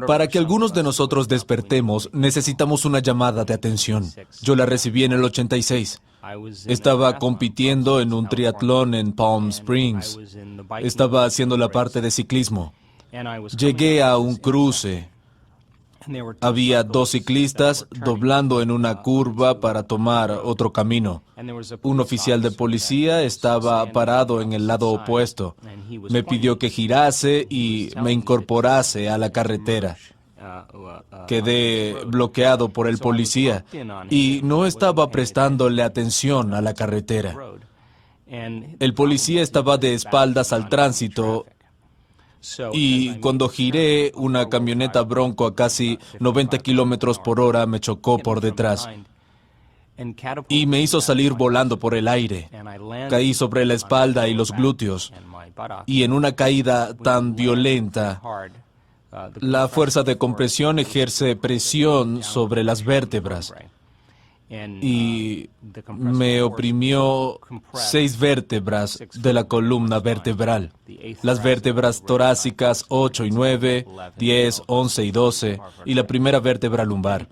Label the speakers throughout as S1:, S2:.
S1: Para que algunos de nosotros despertemos, necesitamos una llamada de atención. Yo la recibí en el 86. Estaba compitiendo en un triatlón en Palm Springs. Estaba haciendo la parte de ciclismo. Llegué a un cruce. Había dos ciclistas doblando en una curva para tomar otro camino. Un oficial de policía estaba parado en el lado opuesto. Me pidió que girase y me incorporase a la carretera. Quedé bloqueado por el policía y no estaba prestándole atención a la carretera. El policía estaba de espaldas al tránsito y cuando giré, una camioneta Bronco a casi 90 kilómetros por hora me chocó por detrás y me hizo salir volando por el aire. Caí sobre la espalda y los glúteos, y en una caída tan violenta, la fuerza de compresión ejerce presión sobre las vértebras y me oprimió 6 vértebras de la columna vertebral. Las vértebras torácicas 8 y 9, 10, 11 y 12 y la primera vértebra lumbar.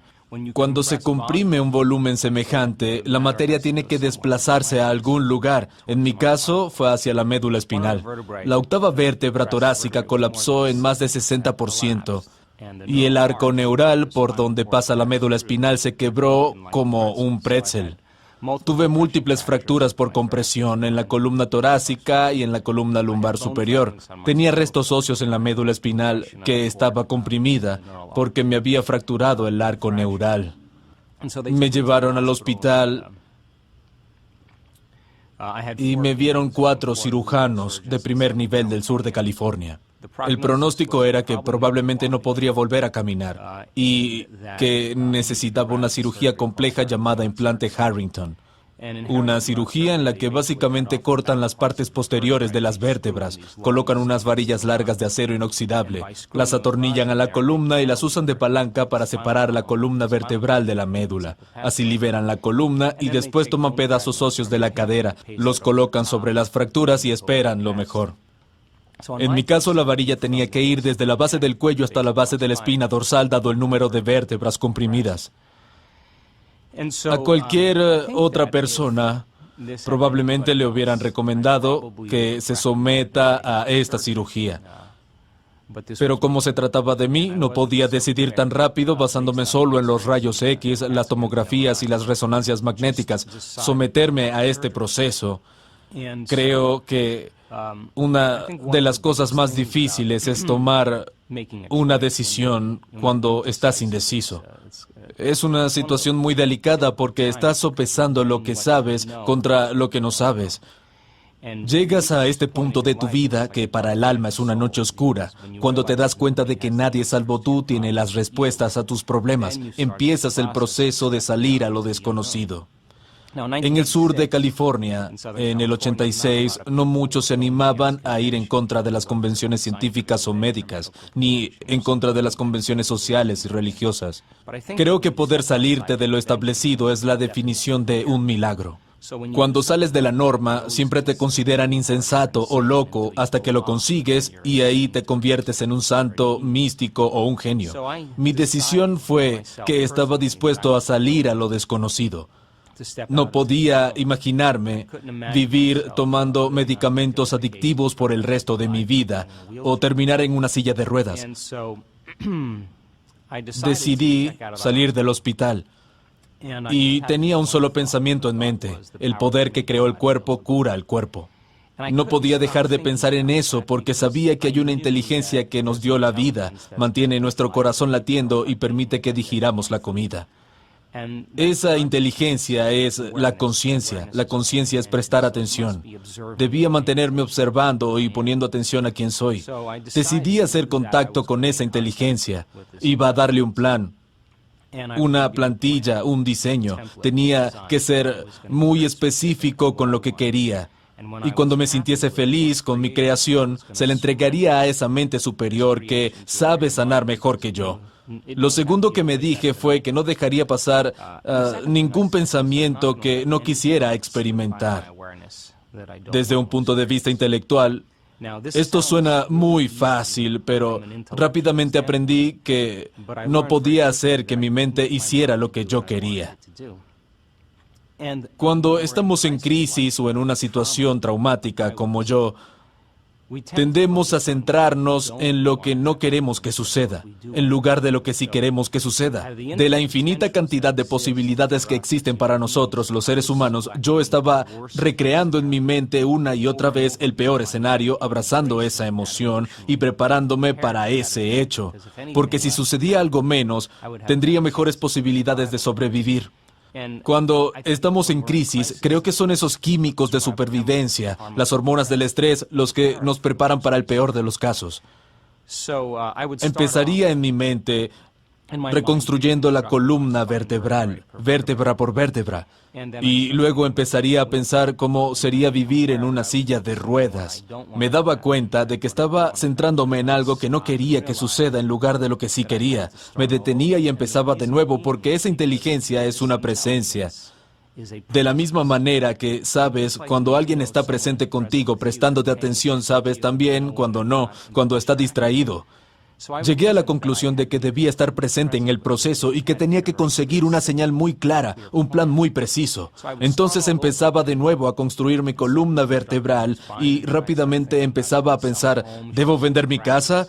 S1: Cuando se comprime un volumen semejante, la materia tiene que desplazarse a algún lugar. En mi caso, fue hacia la médula espinal. La octava vértebra torácica colapsó en más de 60%. Y el arco neural por donde pasa la médula espinal se quebró como un pretzel. Tuve múltiples fracturas por compresión en la columna torácica y en la columna lumbar superior. Tenía restos óseos en la médula espinal que estaba comprimida porque me había fracturado el arco neural. Me llevaron al hospital y me vieron 4 cirujanos de primer nivel del sur de California. El pronóstico era que probablemente no podría volver a caminar y que necesitaba una cirugía compleja llamada implante Harrington. Una cirugía en la que básicamente cortan las partes posteriores de las vértebras, colocan unas varillas largas de acero inoxidable, las atornillan a la columna y las usan de palanca para separar la columna vertebral de la médula. Así liberan la columna y después toman pedazos óseos de la cadera, los colocan sobre las fracturas y esperan lo mejor. En mi caso, la varilla tenía que ir desde la base del cuello hasta la base de la espina dorsal, dado el número de vértebras comprimidas. A cualquier otra persona, probablemente le hubieran recomendado que se someta a esta cirugía. Pero como se trataba de mí, no podía decidir tan rápido basándome solo en los rayos X, las tomografías y las resonancias magnéticas. Someterme a este proceso. Creo que una de las cosas más difíciles es tomar una decisión cuando estás indeciso. Es una situación muy delicada porque estás sopesando lo que sabes contra lo que no sabes. Llegas a este punto de tu vida que para el alma es una noche oscura, cuando te das cuenta de que nadie salvo tú tiene las respuestas a tus problemas. Empiezas el proceso de salir a lo desconocido. En el sur de California, en el 86, no muchos se animaban a ir en contra de las convenciones científicas o médicas, ni en contra de las convenciones sociales y religiosas. Creo que poder salirte de lo establecido es la definición de un milagro. Cuando sales de la norma, siempre te consideran insensato o loco hasta que lo consigues y ahí te conviertes en un santo, místico o un genio. Mi decisión fue que estaba dispuesto a salir a lo desconocido. No podía imaginarme vivir tomando medicamentos adictivos por el resto de mi vida o terminar en una silla de ruedas. Decidí salir del hospital y tenía un solo pensamiento en mente: el poder que creó el cuerpo cura el cuerpo. No podía dejar de pensar en eso porque sabía que hay una inteligencia que nos dio la vida, mantiene nuestro corazón latiendo y permite que digiramos la comida. Esa inteligencia es la conciencia. La conciencia es prestar atención. Debía mantenerme observando y poniendo atención a quién soy. Decidí hacer contacto con esa inteligencia. Iba a darle un plan, una plantilla, un diseño. Tenía que ser muy específico con lo que quería. Y cuando me sintiese feliz con mi creación, se le entregaría a esa mente superior que sabe sanar mejor que yo. Lo segundo que me dije fue que no dejaría pasar ningún pensamiento que no quisiera experimentar. Desde un punto de vista intelectual, Esto suena muy fácil, pero rápidamente aprendí que no podía hacer que mi mente hiciera lo que yo quería. Cuando estamos en crisis o en una situación traumática como yo, tendemos a centrarnos en lo que no queremos que suceda, en lugar de lo que sí queremos que suceda. De la infinita cantidad de posibilidades que existen para nosotros, los seres humanos, yo estaba recreando en mi mente una y otra vez el peor escenario, abrazando esa emoción y preparándome para ese hecho. Porque si sucedía algo menos, tendría mejores posibilidades de sobrevivir. Cuando estamos en crisis, creo que son esos químicos de supervivencia, las hormonas del estrés, los que nos preparan para el peor de los casos. Empezaría en mi mente reconstruyendo la columna vertebral, vértebra por vértebra, y luego empezaría a pensar cómo sería vivir en una silla de ruedas. Me daba cuenta de que estaba centrándome en algo que no quería que suceda en lugar de lo que sí quería. Me detenía y empezaba de nuevo porque esa inteligencia es una presencia. De la misma manera que sabes cuando alguien está presente contigo, prestándote atención, sabes también cuando no, cuando está distraído. Llegué a la conclusión de que debía estar presente en el proceso y que tenía que conseguir una señal muy clara, un plan muy preciso. Entonces empezaba de nuevo a construir mi columna vertebral y rápidamente empezaba a pensar, ¿debo vender mi casa?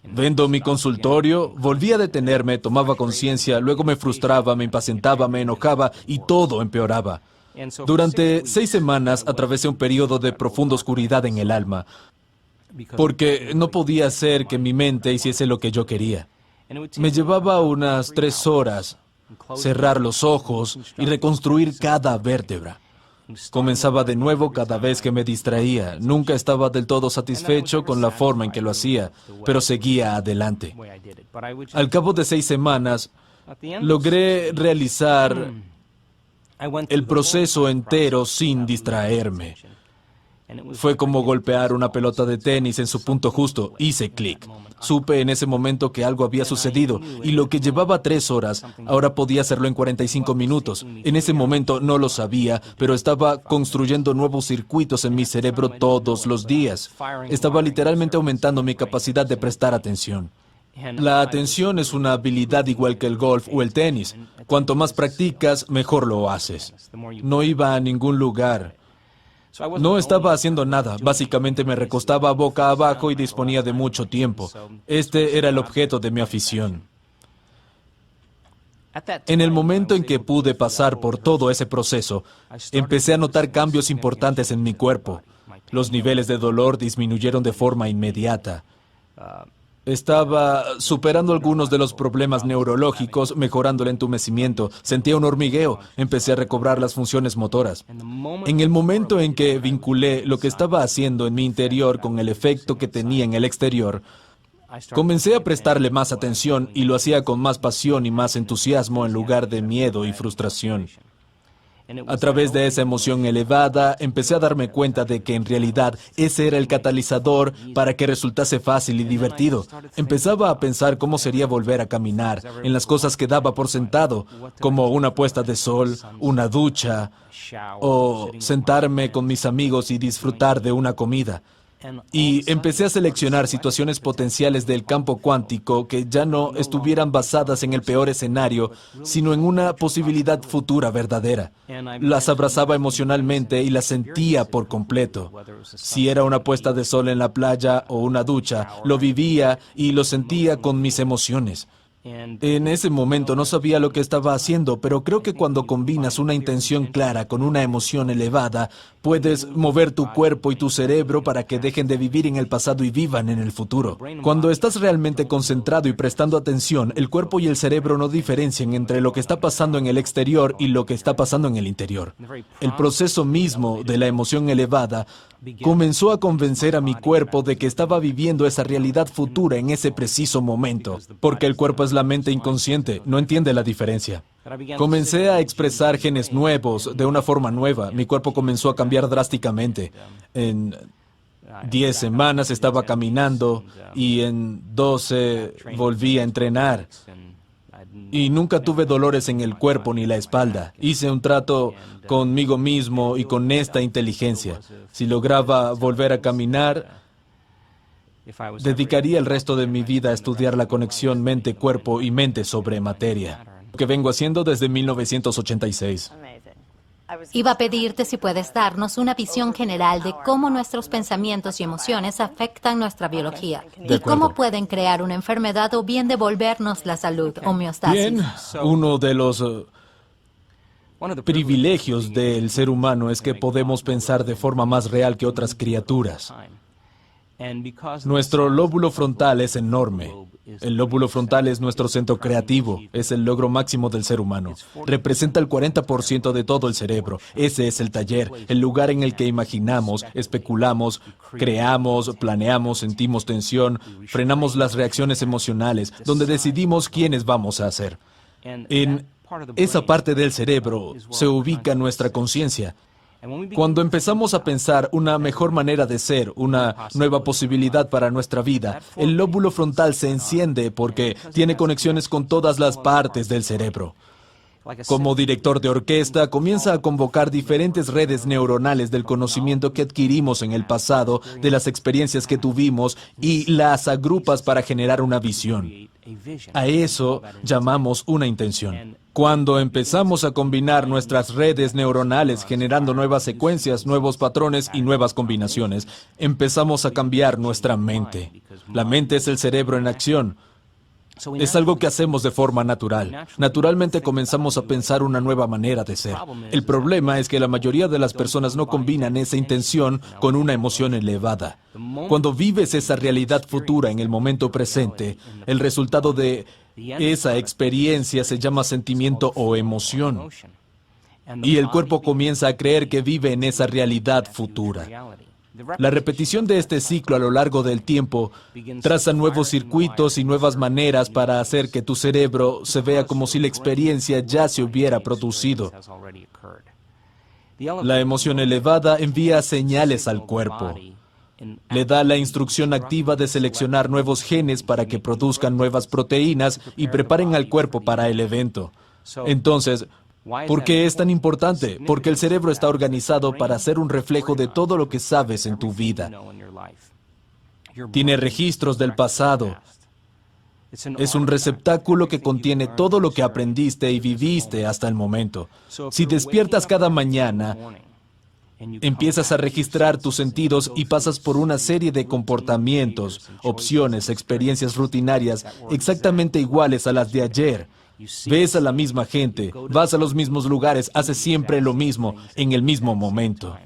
S1: ¿Vendo mi consultorio? Volví a detenerme, tomaba conciencia, luego me frustraba, me impacientaba, me enojaba y todo empeoraba. Durante 6 semanas atravesé un periodo de profunda oscuridad en el alma, porque no podía hacer que mi mente hiciese lo que yo quería. Me llevaba unas 3 horas cerrar los ojos y reconstruir cada vértebra. Comenzaba de nuevo cada vez que me distraía. Nunca estaba del todo satisfecho con la forma en que lo hacía, pero seguía adelante. Al cabo de 6 semanas, logré realizar el proceso entero sin distraerme. Fue como golpear una pelota de tenis en su punto justo. Hice clic. Supe en ese momento que algo había sucedido y lo que llevaba 3 horas, ahora podía hacerlo en 45 minutos. En ese momento no lo sabía, pero estaba construyendo nuevos circuitos en mi cerebro todos los días. Estaba literalmente aumentando mi capacidad de prestar atención. La atención es una habilidad igual que el golf o el tenis. Cuanto más practicas, mejor lo haces. No iba a ningún lugar. No estaba haciendo nada, básicamente me recostaba boca abajo y disponía de mucho tiempo. Este era el objeto de mi afición. En el momento en que pude pasar por todo ese proceso, empecé a notar cambios importantes en mi cuerpo. Los niveles de dolor disminuyeron de forma inmediata. Estaba superando algunos de los problemas neurológicos, mejorando el entumecimiento. Sentía un hormigueo. Empecé a recobrar las funciones motoras. En el momento en que vinculé lo que estaba haciendo en mi interior con el efecto que tenía en el exterior, comencé a prestarle más atención y lo hacía con más pasión y más entusiasmo en lugar de miedo y frustración. A través de esa emoción elevada, empecé a darme cuenta de que en realidad ese era el catalizador para que resultase fácil y divertido. Empezaba a pensar cómo sería volver a caminar, en las cosas que daba por sentado, como una puesta de sol, una ducha, o sentarme con mis amigos y disfrutar de una comida. Y empecé a seleccionar situaciones potenciales del campo cuántico que ya no estuvieran basadas en el peor escenario, sino en una posibilidad futura verdadera. Las abrazaba emocionalmente y las sentía por completo. Si era una puesta de sol en la playa o una ducha, lo vivía y lo sentía con mis emociones. En ese momento no sabía lo que estaba haciendo, pero creo que cuando combinas una intención clara con una emoción elevada, puedes mover tu cuerpo y tu cerebro para que dejen de vivir en el pasado y vivan en el futuro. Cuando estás realmente concentrado y prestando atención, el cuerpo y el cerebro no diferencian entre lo que está pasando en el exterior y lo que está pasando en el interior. El proceso mismo de la emoción elevada comenzó a convencer a mi cuerpo de que estaba viviendo esa realidad futura en ese preciso momento, porque el cuerpo es la mente inconsciente, no entiende la diferencia. Comencé a expresar genes nuevos de una forma nueva. Mi cuerpo comenzó a cambiar drásticamente. En 10 semanas estaba caminando y en 12 volví a entrenar. Y nunca tuve dolores en el cuerpo ni la espalda. Hice un trato conmigo mismo y con esta inteligencia. Si lograba volver a caminar, Dedicaría el resto de mi vida a estudiar la conexión mente-cuerpo y mente sobre materia, lo que vengo haciendo desde 1986.
S2: Iba a pedirte si puedes darnos una visión general de cómo nuestros pensamientos y emociones afectan nuestra biología y cómo pueden crear una enfermedad o bien devolvernos la salud, homeostasis.
S1: Bien, uno de los privilegios del ser humano es que podemos pensar de forma más real que otras criaturas. Nuestro lóbulo frontal es enorme. El lóbulo frontal es nuestro centro creativo, es el logro máximo del ser humano. Representa el 40% de todo el cerebro. Ese es el taller, el lugar en el que imaginamos, especulamos, creamos, planeamos, sentimos tensión, frenamos las reacciones emocionales, donde decidimos quiénes vamos a ser. En esa parte del cerebro se ubica nuestra conciencia. Cuando empezamos a pensar una mejor manera de ser, una nueva posibilidad para nuestra vida, el lóbulo frontal se enciende porque tiene conexiones con todas las partes del cerebro. Como director de orquesta, comienza a convocar diferentes redes neuronales del conocimiento que adquirimos en el pasado, de las experiencias que tuvimos, y las agrupas para generar una visión. A eso llamamos una intención. Cuando empezamos a combinar nuestras redes neuronales generando nuevas secuencias, nuevos patrones y nuevas combinaciones, empezamos a cambiar nuestra mente. La mente es el cerebro en acción. Es algo que hacemos de forma natural. Naturalmente comenzamos a pensar una nueva manera de ser. El problema es que la mayoría de las personas no combinan esa intención con una emoción elevada. Cuando vives esa realidad futura en el momento presente, el resultado de esa experiencia se llama sentimiento o emoción. Y el cuerpo comienza a creer que vive en esa realidad futura. La repetición de este ciclo a lo largo del tiempo traza nuevos circuitos y nuevas maneras para hacer que tu cerebro se vea como si la experiencia ya se hubiera producido. La emoción elevada envía señales al cuerpo. Le da la instrucción activa de seleccionar nuevos genes para que produzcan nuevas proteínas y preparen al cuerpo para el evento. Entonces, ¿por qué es tan importante? Porque el cerebro está organizado para ser un reflejo de todo lo que sabes en tu vida. Tiene registros del pasado. Es un receptáculo que contiene todo lo que aprendiste y viviste hasta el momento. Si despiertas cada mañana, empiezas a registrar tus sentidos y pasas por una serie de comportamientos, opciones, experiencias rutinarias exactamente iguales a las de ayer. Ves a la misma gente, vas a los mismos lugares, haces siempre lo mismo, en el mismo momento.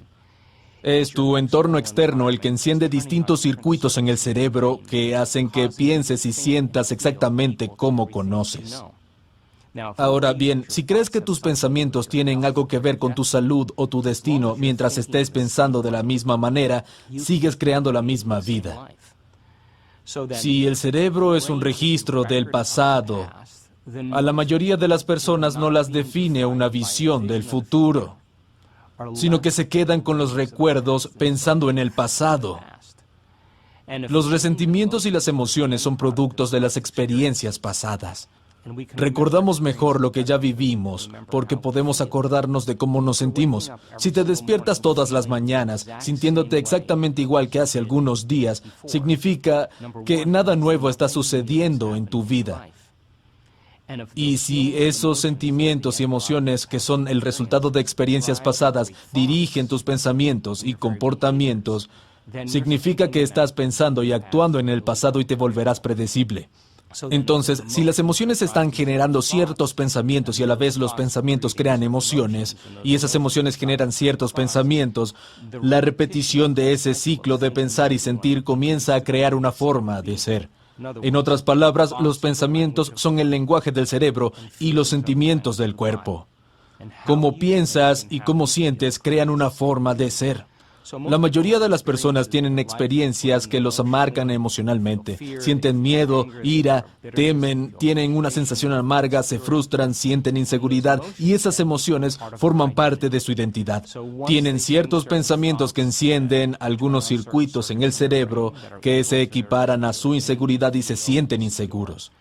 S1: Es tu entorno externo el que enciende distintos circuitos en el cerebro que hacen que pienses y sientas exactamente como conoces. Ahora bien, si crees que tus pensamientos tienen algo que ver con tu salud o tu destino mientras estés pensando de la misma manera, sigues creando la misma vida. Si el cerebro es un registro del pasado, a la mayoría de las personas no las define una visión del futuro, sino que se quedan con los recuerdos pensando en el pasado. Los resentimientos y las emociones son productos de las experiencias pasadas. Recordamos mejor lo que ya vivimos porque podemos acordarnos de cómo nos sentimos. Si te despiertas todas las mañanas sintiéndote exactamente igual que hace algunos días, significa que nada nuevo está sucediendo en tu vida. Y si esos sentimientos y emociones que son el resultado de experiencias pasadas dirigen tus pensamientos y comportamientos, significa que estás pensando y actuando en el pasado y te volverás predecible. Entonces, si las emociones están generando ciertos pensamientos y a la vez los pensamientos crean emociones, y esas emociones generan ciertos pensamientos, la repetición de ese ciclo de pensar y sentir comienza a crear una forma de ser. En otras palabras, los pensamientos son el lenguaje del cerebro y los sentimientos del cuerpo. Cómo piensas y cómo sientes crean una forma de ser. La mayoría de las personas tienen experiencias que los marcan emocionalmente. Sienten miedo, ira, temen, tienen una sensación amarga, se frustran, sienten inseguridad y esas emociones forman parte de su identidad. Tienen ciertos pensamientos que encienden algunos circuitos en el cerebro que se equiparan a su inseguridad y se sienten inseguros.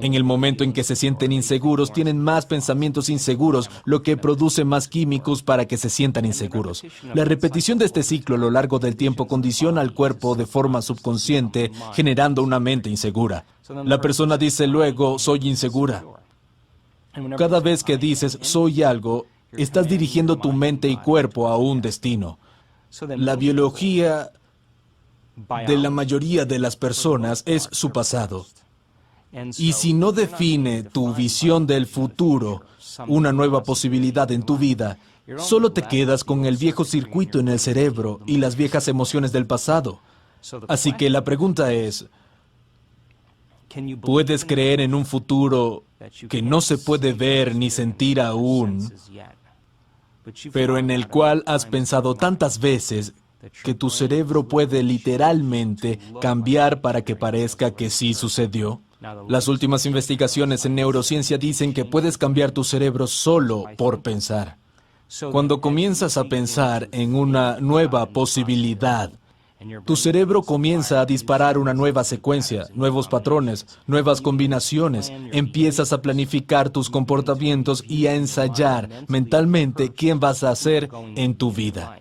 S1: En el momento en que se sienten inseguros, tienen más pensamientos inseguros, lo que produce más químicos para que se sientan inseguros. La repetición de este ciclo a lo largo del tiempo condiciona al cuerpo de forma subconsciente, generando una mente insegura. La persona dice luego, soy insegura. Cada vez que dices, soy algo, estás dirigiendo tu mente y cuerpo a un destino. La biología de la mayoría de las personas es su pasado. Y si no define tu visión del futuro, una nueva posibilidad en tu vida, solo te quedas con el viejo circuito en el cerebro y las viejas emociones del pasado. Así que la pregunta es, ¿puedes creer en un futuro que no se puede ver ni sentir aún, pero en el cual has pensado tantas veces que tu cerebro puede literalmente cambiar para que parezca que sí sucedió? Las últimas investigaciones en neurociencia dicen que puedes cambiar tu cerebro solo por pensar. Cuando comienzas a pensar en una nueva posibilidad, tu cerebro comienza a disparar una nueva secuencia, nuevos patrones, nuevas combinaciones. Empiezas a planificar tus comportamientos y a ensayar mentalmente quién vas a ser en tu vida.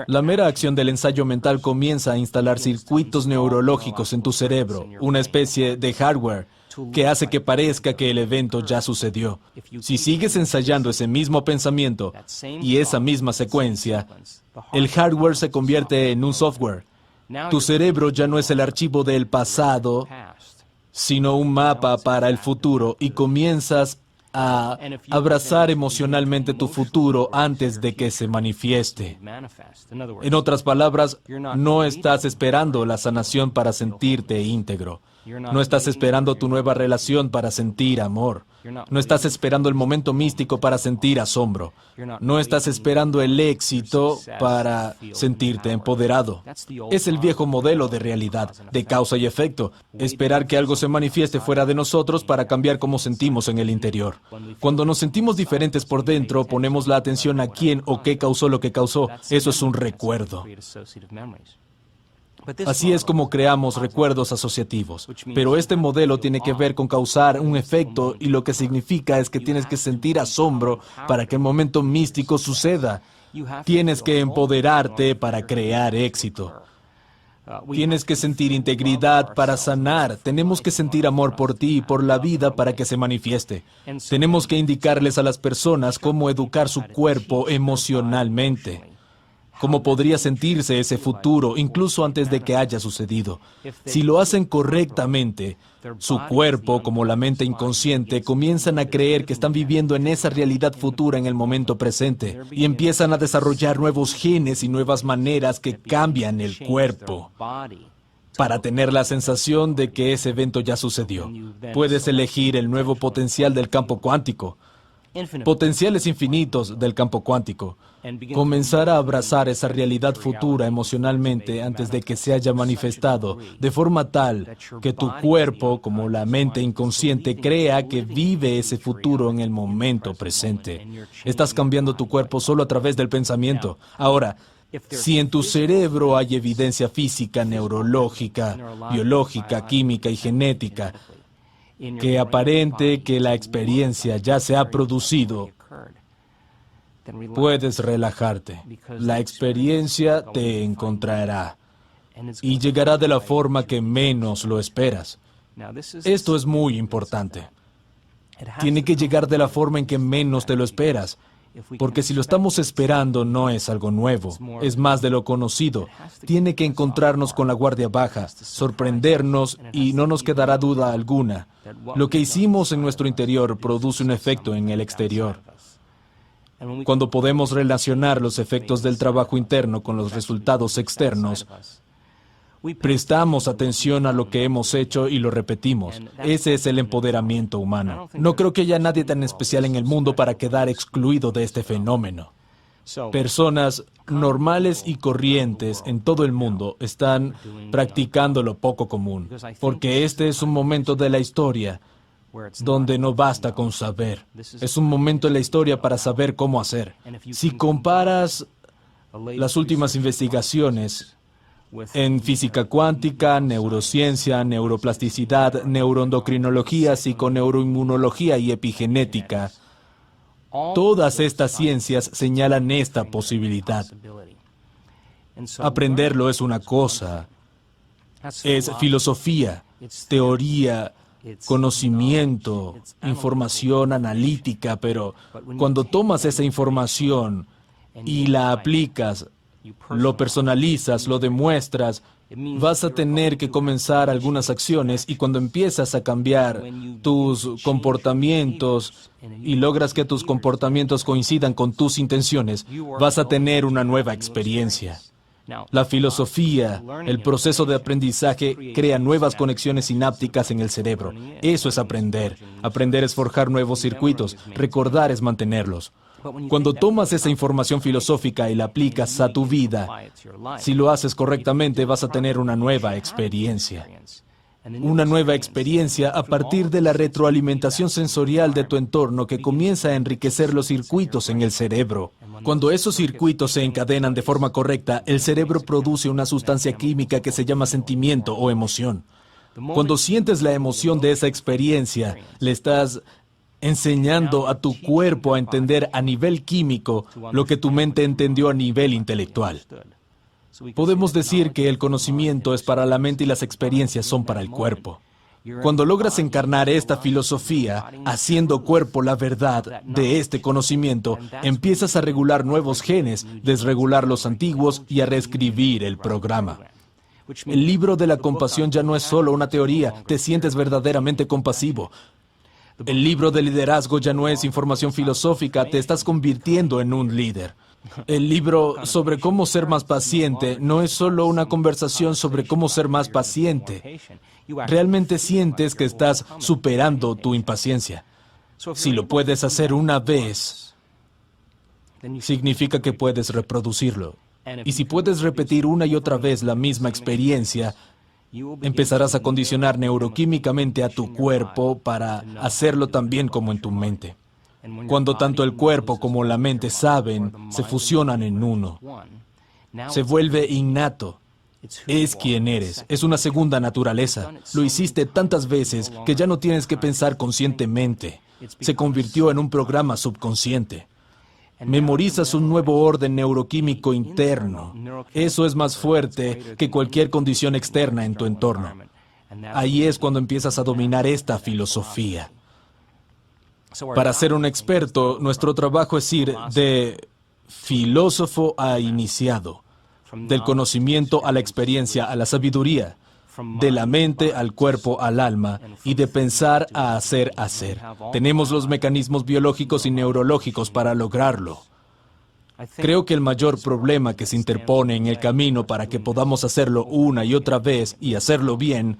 S1: La mera acción del ensayo mental comienza a instalar circuitos neurológicos en tu cerebro, una especie de hardware, que hace que parezca que el evento ya sucedió. Si sigues ensayando ese mismo pensamiento y esa misma secuencia, el hardware se convierte en un software. Tu cerebro ya no es el archivo del pasado, sino un mapa para el futuro, y comienzas a abrazar emocionalmente tu futuro antes de que se manifieste. En otras palabras, no estás esperando la sanación para sentirte íntegro. No estás esperando tu nueva relación para sentir amor. No estás esperando el momento místico para sentir asombro. No estás esperando el éxito para sentirte empoderado. Es el viejo modelo de realidad, de causa y efecto. Esperar que algo se manifieste fuera de nosotros para cambiar cómo sentimos en el interior. Cuando nos sentimos diferentes por dentro, ponemos la atención a quién o qué causó lo que causó. Eso es un recuerdo. Así es como creamos recuerdos asociativos. Pero este modelo tiene que ver con causar un efecto, y lo que significa es que tienes que sentir asombro para que el momento místico suceda. Tienes que empoderarte para crear éxito. Tienes que sentir integridad para sanar. Tenemos que sentir amor por ti y por la vida para que se manifieste. Tenemos que indicarles a las personas cómo educar su cuerpo emocionalmente. Cómo podría sentirse ese futuro, incluso antes de que haya sucedido. Si lo hacen correctamente, su cuerpo, como la mente inconsciente, comienzan a creer que están viviendo en esa realidad futura en el momento presente, y empiezan a desarrollar nuevos genes y nuevas maneras que cambian el cuerpo para tener la sensación de que ese evento ya sucedió. Puedes elegir el nuevo potencial del campo cuántico. Potenciales infinitos del campo cuántico. Comenzar a abrazar esa realidad futura emocionalmente antes de que se haya manifestado, de forma tal que tu cuerpo, como la mente inconsciente, crea que vive ese futuro en el momento presente. Estás cambiando tu cuerpo solo a través del pensamiento. Ahora, si en tu cerebro hay evidencia física, neurológica, biológica, química y genética, que aparente que la experiencia ya se ha producido, puedes relajarte. La experiencia te encontrará y llegará de la forma que menos lo esperas. Esto es muy importante. Tiene que llegar de la forma en que menos te lo esperas, porque si lo estamos esperando no es algo nuevo, es más de lo conocido. Tiene que encontrarnos con la guardia baja, sorprendernos, y no nos quedará duda alguna. Lo que hicimos en nuestro interior produce un efecto en el exterior. Cuando podemos relacionar los efectos del trabajo interno con los resultados externos, prestamos atención a lo que hemos hecho y lo repetimos. Ese es el empoderamiento humano. No creo que haya nadie tan especial en el mundo para quedar excluido de este fenómeno. Personas normales y corrientes en todo el mundo están practicando lo poco común, porque este es un momento de la historia donde no basta con saber. Es un momento en la historia para saber cómo hacer. Si comparas las últimas investigaciones en física cuántica, neurociencia, neuroplasticidad, neuroendocrinología, psiconeuroinmunología y epigenética. Todas estas ciencias señalan esta posibilidad. Aprenderlo es una cosa, es filosofía, teoría, conocimiento, información analítica, pero cuando tomas esa información y la aplicas, lo personalizas, lo demuestras, vas a tener que comenzar algunas acciones y cuando empiezas a cambiar tus comportamientos y logras que tus comportamientos coincidan con tus intenciones, vas a tener una nueva experiencia. La filosofía, el proceso de aprendizaje, crea nuevas conexiones sinápticas en el cerebro. Eso es aprender. Aprender es forjar nuevos circuitos. Recordar es mantenerlos. Cuando tomas esa información filosófica y la aplicas a tu vida, si lo haces correctamente, vas a tener una nueva experiencia. Una nueva experiencia a partir de la retroalimentación sensorial de tu entorno que comienza a enriquecer los circuitos en el cerebro. Cuando esos circuitos se encadenan de forma correcta, el cerebro produce una sustancia química que se llama sentimiento o emoción. Cuando sientes la emoción de esa experiencia, le estás enseñando a tu cuerpo a entender a nivel químico lo que tu mente entendió a nivel intelectual. Podemos decir que el conocimiento es para la mente y las experiencias son para el cuerpo. Cuando logras encarnar esta filosofía, haciendo cuerpo la verdad de este conocimiento, empiezas a regular nuevos genes, desregular los antiguos y a reescribir el programa. El libro de la compasión ya no es solo una teoría, te sientes verdaderamente compasivo. El libro de liderazgo ya no es información filosófica, te estás convirtiendo en un líder. El libro sobre cómo ser más paciente no es solo una conversación sobre cómo ser más paciente. Realmente sientes que estás superando tu impaciencia. Si lo puedes hacer una vez, significa que puedes reproducirlo. Y si puedes repetir una y otra vez la misma experiencia, empezarás a condicionar neuroquímicamente a tu cuerpo para hacerlo tan bien como en tu mente. Cuando tanto el cuerpo como la mente saben, se fusionan en uno. Se vuelve innato. Es quien eres. Es una segunda naturaleza. Lo hiciste tantas veces que ya no tienes que pensar conscientemente. Se convirtió en un programa subconsciente. Memorizas un nuevo orden neuroquímico interno. Eso es más fuerte que cualquier condición externa en tu entorno. Ahí es cuando empiezas a dominar esta filosofía. Para ser un experto, nuestro trabajo es ir de filósofo a iniciado, del conocimiento a la experiencia, a la sabiduría, de la mente al cuerpo, al alma, y de pensar a hacer. Tenemos los mecanismos biológicos y neurológicos para lograrlo. Creo que el mayor problema que se interpone en el camino para que podamos hacerlo una y otra vez y hacerlo bien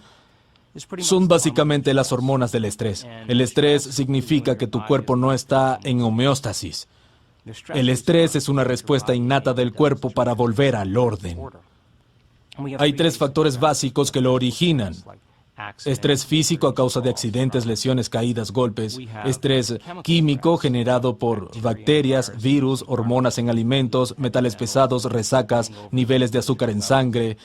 S1: son básicamente las hormonas del estrés. El estrés significa que tu cuerpo no está en homeostasis. El estrés es una respuesta innata del cuerpo para volver al orden. Hay 3 factores básicos que lo originan. Estrés físico a causa de accidentes, lesiones, caídas, golpes. Estrés químico generado por bacterias, virus, hormonas en alimentos, metales pesados, resacas, niveles de azúcar en sangre.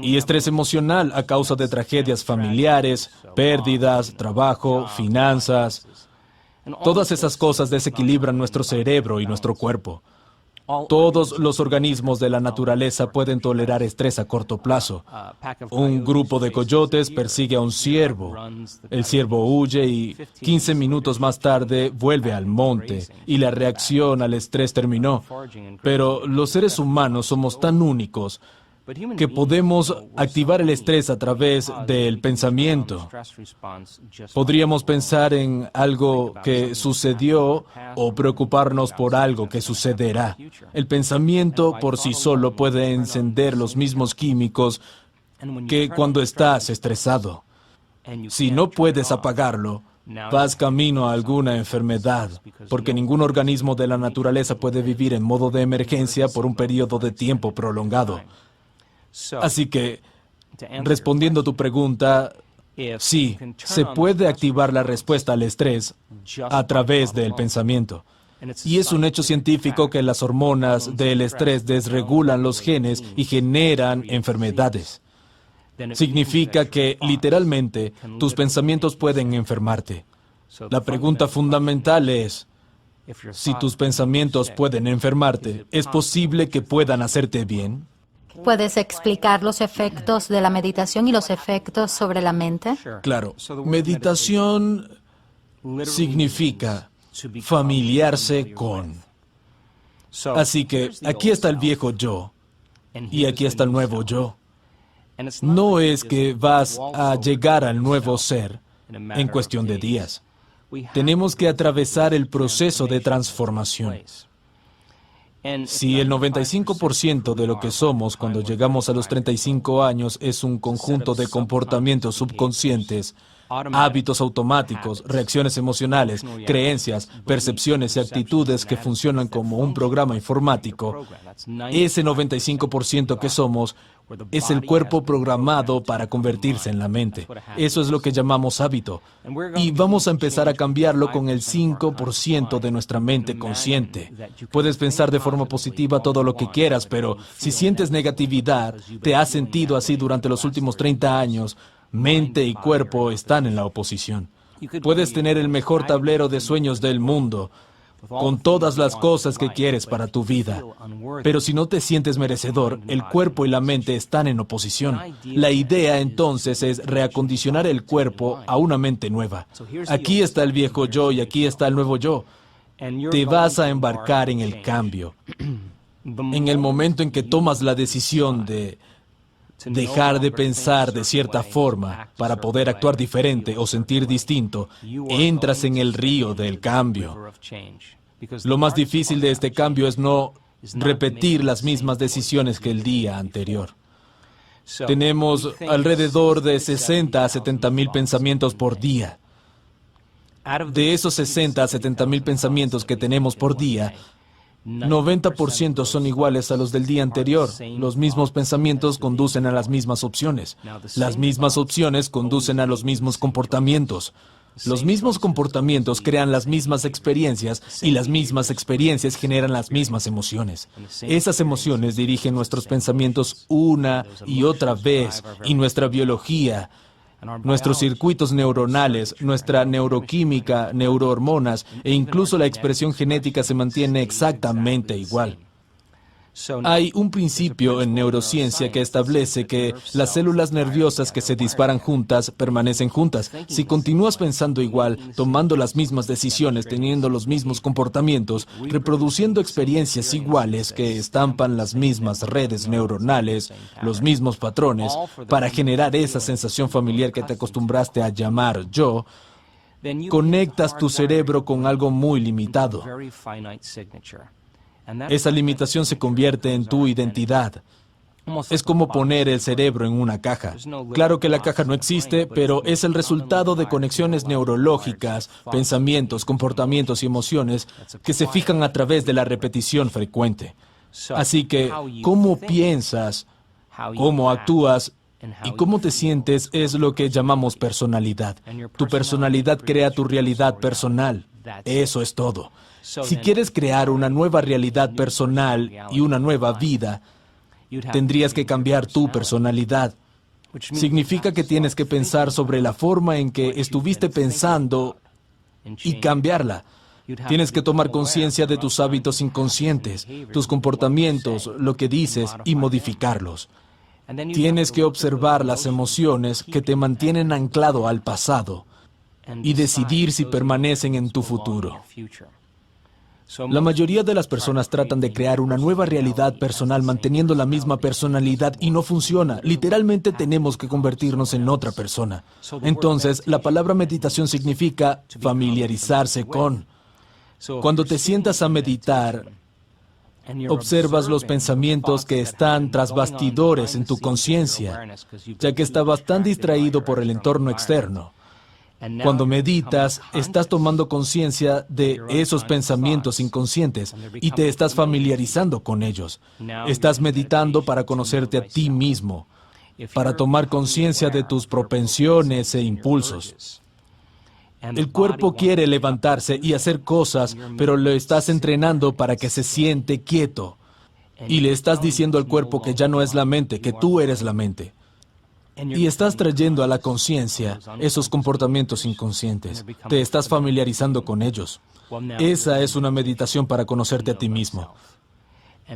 S1: Y estrés emocional a causa de tragedias familiares, pérdidas, trabajo, finanzas. Todas esas cosas desequilibran nuestro cerebro y nuestro cuerpo. Todos los organismos de la naturaleza pueden tolerar estrés a corto plazo. Un grupo de coyotes persigue a un ciervo. El ciervo huye y 15 minutos más tarde vuelve al monte y la reacción al estrés terminó. Pero los seres humanos somos tan únicos que podemos activar el estrés a través del pensamiento. Podríamos pensar en algo que sucedió o preocuparnos por algo que sucederá. El pensamiento por sí solo puede encender los mismos químicos que cuando estás estresado. Si no puedes apagarlo, vas camino a alguna enfermedad, porque ningún organismo de la naturaleza puede vivir en modo de emergencia por un periodo de tiempo prolongado. Así que, respondiendo a tu pregunta, sí, se puede activar la respuesta al estrés a través del pensamiento. Y es un hecho científico que las hormonas del estrés desregulan los genes y generan enfermedades. Significa que, literalmente, tus pensamientos pueden enfermarte. La pregunta fundamental es, si tus pensamientos pueden enfermarte, ¿es posible que puedan hacerte bien?
S2: ¿Puedes explicar los efectos de la meditación y los efectos sobre la mente?
S1: Claro, meditación significa familiarse con. Así que aquí está el viejo yo y aquí está el nuevo yo. No es que vas a llegar al nuevo ser en cuestión de días. Tenemos que atravesar el proceso de transformación. Si el 95% de lo que somos cuando llegamos a los 35 años es un conjunto de comportamientos subconscientes, hábitos automáticos, reacciones emocionales, creencias, percepciones y actitudes que funcionan como un programa informático, ese 95% que somos es el cuerpo programado para convertirse en la mente. Eso es lo que llamamos hábito. Y vamos a empezar a cambiarlo con el 5% de nuestra mente consciente. Puedes pensar de forma positiva todo lo que quieras, pero si sientes negatividad, te has sentido así durante los últimos 30 años, mente y cuerpo están en la oposición. Puedes tener el mejor tablero de sueños del mundo, con todas las cosas que quieres para tu vida. Pero si no te sientes merecedor, el cuerpo y la mente están en oposición. La idea entonces es reacondicionar el cuerpo a una mente nueva. Aquí está el viejo yo y aquí está el nuevo yo. Te vas a embarcar en el cambio. En el momento en que tomas la decisión de dejar de pensar de cierta forma para poder actuar diferente o sentir distinto, entras en el río del cambio. Lo más difícil de este cambio es no repetir las mismas decisiones que el día anterior. Tenemos alrededor de 60 a 70 mil pensamientos por día. De esos 60 a 70 mil pensamientos que tenemos por día, 90% son iguales a los del día anterior. Los mismos pensamientos conducen a las mismas opciones. Las mismas opciones conducen a los mismos comportamientos. Los mismos comportamientos crean las mismas experiencias y las mismas experiencias generan las mismas emociones. Esas emociones dirigen nuestros pensamientos una y otra vez y nuestra biología, nuestros circuitos neuronales, nuestra neuroquímica, neurohormonas e incluso la expresión genética se mantiene exactamente igual. Hay un principio en neurociencia que establece que las células nerviosas que se disparan juntas permanecen juntas. Si continúas pensando igual, tomando las mismas decisiones, teniendo los mismos comportamientos, reproduciendo experiencias iguales que estampan las mismas redes neuronales, los mismos patrones, para generar esa sensación familiar que te acostumbraste a llamar yo, conectas tu cerebro con algo muy limitado. Esa limitación se convierte en tu identidad. Es como poner el cerebro en una caja. Claro que la caja no existe, pero es el resultado de conexiones neurológicas, pensamientos, comportamientos y emociones que se fijan a través de la repetición frecuente. Así que, cómo piensas, cómo actúas y cómo te sientes es lo que llamamos personalidad. Tu personalidad crea tu realidad personal. Eso es todo. Si quieres crear una nueva realidad personal y una nueva vida, tendrías que cambiar tu personalidad. Significa que tienes que pensar sobre la forma en que estuviste pensando y cambiarla. Tienes que tomar conciencia de tus hábitos inconscientes, tus comportamientos, lo que dices y modificarlos. Tienes que observar las emociones que te mantienen anclado al pasado y decidir si permanecen en tu futuro. La mayoría de las personas tratan de crear una nueva realidad personal manteniendo la misma personalidad y no funciona. Literalmente tenemos que convertirnos en otra persona. Entonces, la palabra meditación significa familiarizarse con. Cuando te sientas a meditar, observas los pensamientos que están tras bastidores en tu conciencia, ya que estabas tan distraído por el entorno externo. Cuando meditas, estás tomando conciencia de esos pensamientos inconscientes y te estás familiarizando con ellos. Estás meditando para conocerte a ti mismo, para tomar conciencia de tus propensiones e impulsos. El cuerpo quiere levantarse y hacer cosas, pero lo estás entrenando para que se siente quieto. Y le estás diciendo al cuerpo que ya no es la mente, que tú eres la mente. Y estás trayendo a la conciencia esos comportamientos inconscientes. Te estás familiarizando con ellos. Esa es una meditación para conocerte a ti mismo.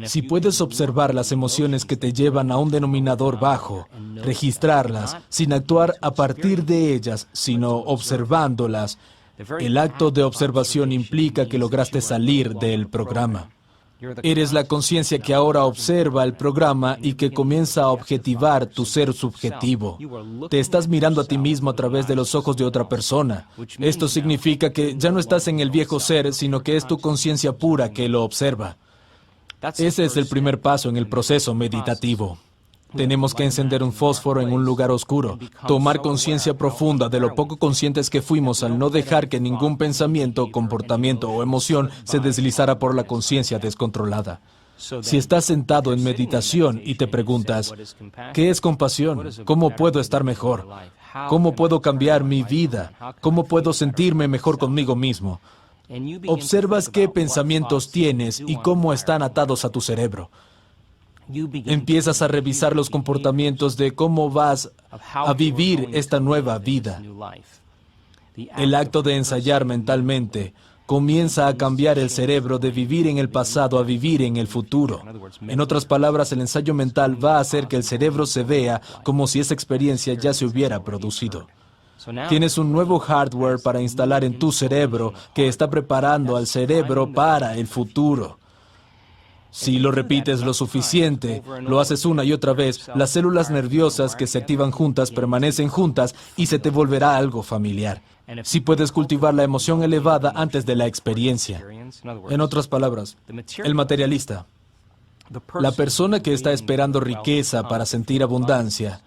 S1: Si puedes observar las emociones que te llevan a un denominador bajo, registrarlas, sin actuar a partir de ellas, sino observándolas, el acto de observación implica que lograste salir del programa. Eres la conciencia que ahora observa el programa y que comienza a objetivar tu ser subjetivo. Te estás mirando a ti mismo a través de los ojos de otra persona. Esto significa que ya no estás en el viejo ser, sino que es tu conciencia pura que lo observa. Ese es el primer paso en el proceso meditativo. Tenemos que encender un fósforo en un lugar oscuro, tomar conciencia profunda de lo poco conscientes que fuimos al no dejar que ningún pensamiento, comportamiento o emoción se deslizara por la conciencia descontrolada. Si estás sentado en meditación y te preguntas, ¿qué es compasión? ¿Cómo puedo estar mejor? ¿Cómo puedo cambiar mi vida? ¿Cómo puedo sentirme mejor conmigo mismo? Observas qué pensamientos tienes y cómo están atados a tu cerebro. Empiezas a revisar los comportamientos de cómo vas a vivir esta nueva vida. El acto de ensayar mentalmente comienza a cambiar el cerebro de vivir en el pasado a vivir en el futuro. En otras palabras, el ensayo mental va a hacer que el cerebro se vea como si esa experiencia ya se hubiera producido. Tienes un nuevo hardware para instalar en tu cerebro que está preparando al cerebro para el futuro. Si lo repites lo suficiente, lo haces una y otra vez, las células nerviosas que se activan juntas permanecen juntas y se te volverá algo familiar. Si puedes cultivar la emoción elevada antes de la experiencia. En otras palabras, el materialista, la persona que está esperando riqueza para sentir abundancia,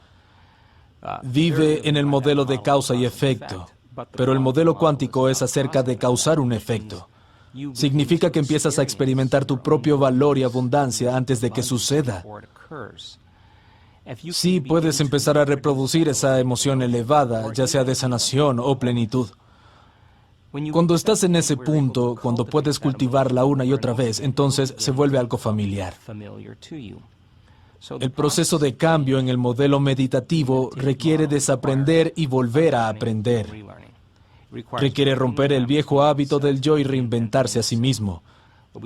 S1: vive en el modelo de causa y efecto, pero el modelo cuántico es acerca de causar un efecto. Significa que empiezas a experimentar tu propio valor y abundancia antes de que suceda. Sí, puedes empezar a reproducir esa emoción elevada, ya sea de sanación o plenitud. Cuando estás en ese punto, cuando puedes cultivarla una y otra vez, entonces se vuelve algo familiar. El proceso de cambio en el modelo meditativo requiere desaprender y volver a aprender. Requiere romper el viejo hábito del yo y reinventarse a sí mismo.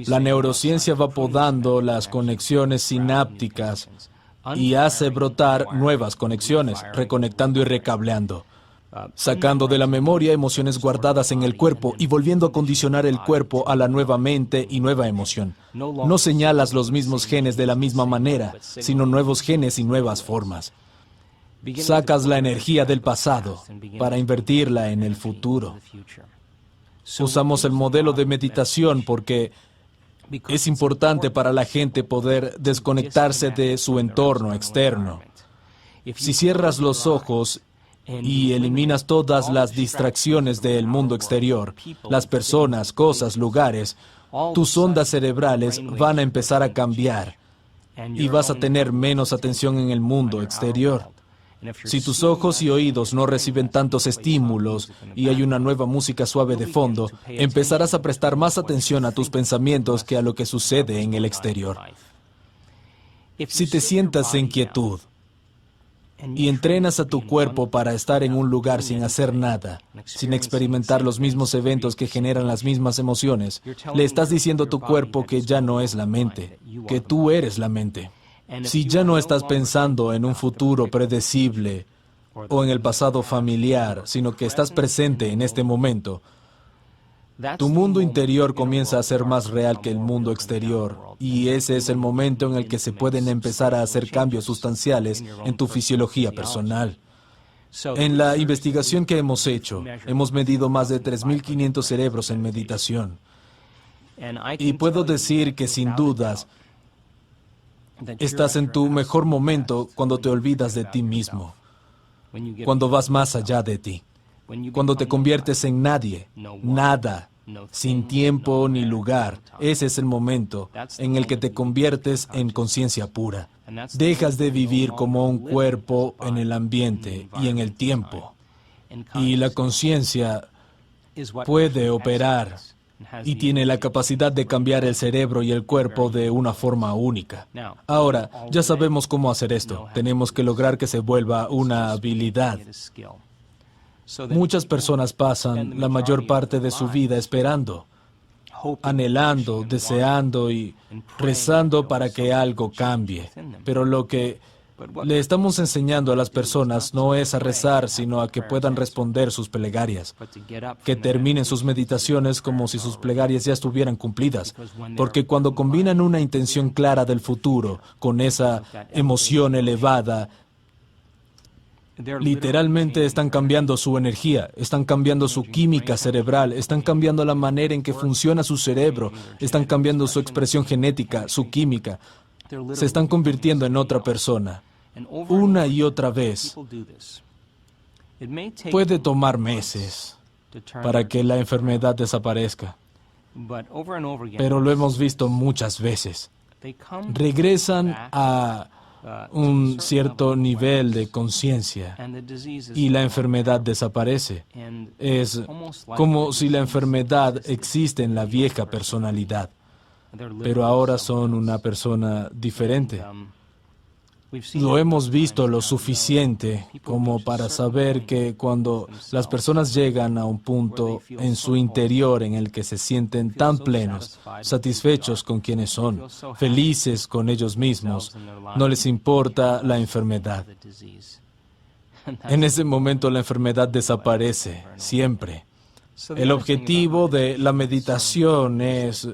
S1: La neurociencia va podando las conexiones sinápticas y hace brotar nuevas conexiones, reconectando y recableando, sacando de la memoria emociones guardadas en el cuerpo y volviendo a condicionar el cuerpo a la nueva mente y nueva emoción. No señalas los mismos genes de la misma manera, sino nuevos genes y nuevas formas. Sacas la energía del pasado para invertirla en el futuro. Usamos el modelo de meditación porque es importante para la gente poder desconectarse de su entorno externo. Si cierras los ojos y eliminas todas las distracciones del mundo exterior, las personas, cosas, lugares, tus ondas cerebrales van a empezar a cambiar y vas a tener menos atención en el mundo exterior. Si tus ojos y oídos no reciben tantos estímulos y hay una nueva música suave de fondo, empezarás a prestar más atención a tus pensamientos que a lo que sucede en el exterior. Si te sientas en quietud y entrenas a tu cuerpo para estar en un lugar sin hacer nada, sin experimentar los mismos eventos que generan las mismas emociones, le estás diciendo a tu cuerpo que ya no es la mente, que tú eres la mente. Si ya no estás pensando en un futuro predecible o en el pasado familiar, sino que estás presente en este momento, tu mundo interior comienza a ser más real que el mundo exterior, y ese es el momento en el que se pueden empezar a hacer cambios sustanciales en tu fisiología personal. En la investigación que hemos hecho, hemos medido más de 3.500 cerebros en meditación. Y puedo decir que sin dudas, estás en tu mejor momento cuando te olvidas de ti mismo, cuando vas más allá de ti, cuando te conviertes en nadie, nada, sin tiempo ni lugar. Ese es el momento en el que te conviertes en conciencia pura. Dejas de vivir como un cuerpo en el ambiente y en el tiempo. Y la conciencia puede operar y tiene la capacidad de cambiar el cerebro y el cuerpo de una forma única. Ahora, ya sabemos cómo hacer esto. Tenemos que lograr que se vuelva una habilidad. Muchas personas pasan la mayor parte de su vida esperando, anhelando, deseando y rezando para que algo cambie. Pero lo que le estamos enseñando a las personas no es a rezar, sino a que puedan responder sus plegarias, que terminen sus meditaciones como si sus plegarias ya estuvieran cumplidas. Porque cuando combinan una intención clara del futuro con esa emoción elevada, literalmente están cambiando su energía, están cambiando su química cerebral, están cambiando la manera en que funciona su cerebro, están cambiando su expresión genética, su química. Se están convirtiendo en otra persona, una y otra vez. Puede tomar meses para que la enfermedad desaparezca, pero lo hemos visto muchas veces. Regresan a un cierto nivel de conciencia y la enfermedad desaparece. Es como si la enfermedad existe en la vieja personalidad, pero ahora son una persona diferente. Lo hemos visto lo suficiente como para saber que cuando las personas llegan a un punto en su interior en el que se sienten tan plenos, satisfechos con quienes son, felices con ellos mismos, no les importa la enfermedad. En ese momento la enfermedad desaparece, siempre. El objetivo de la meditación es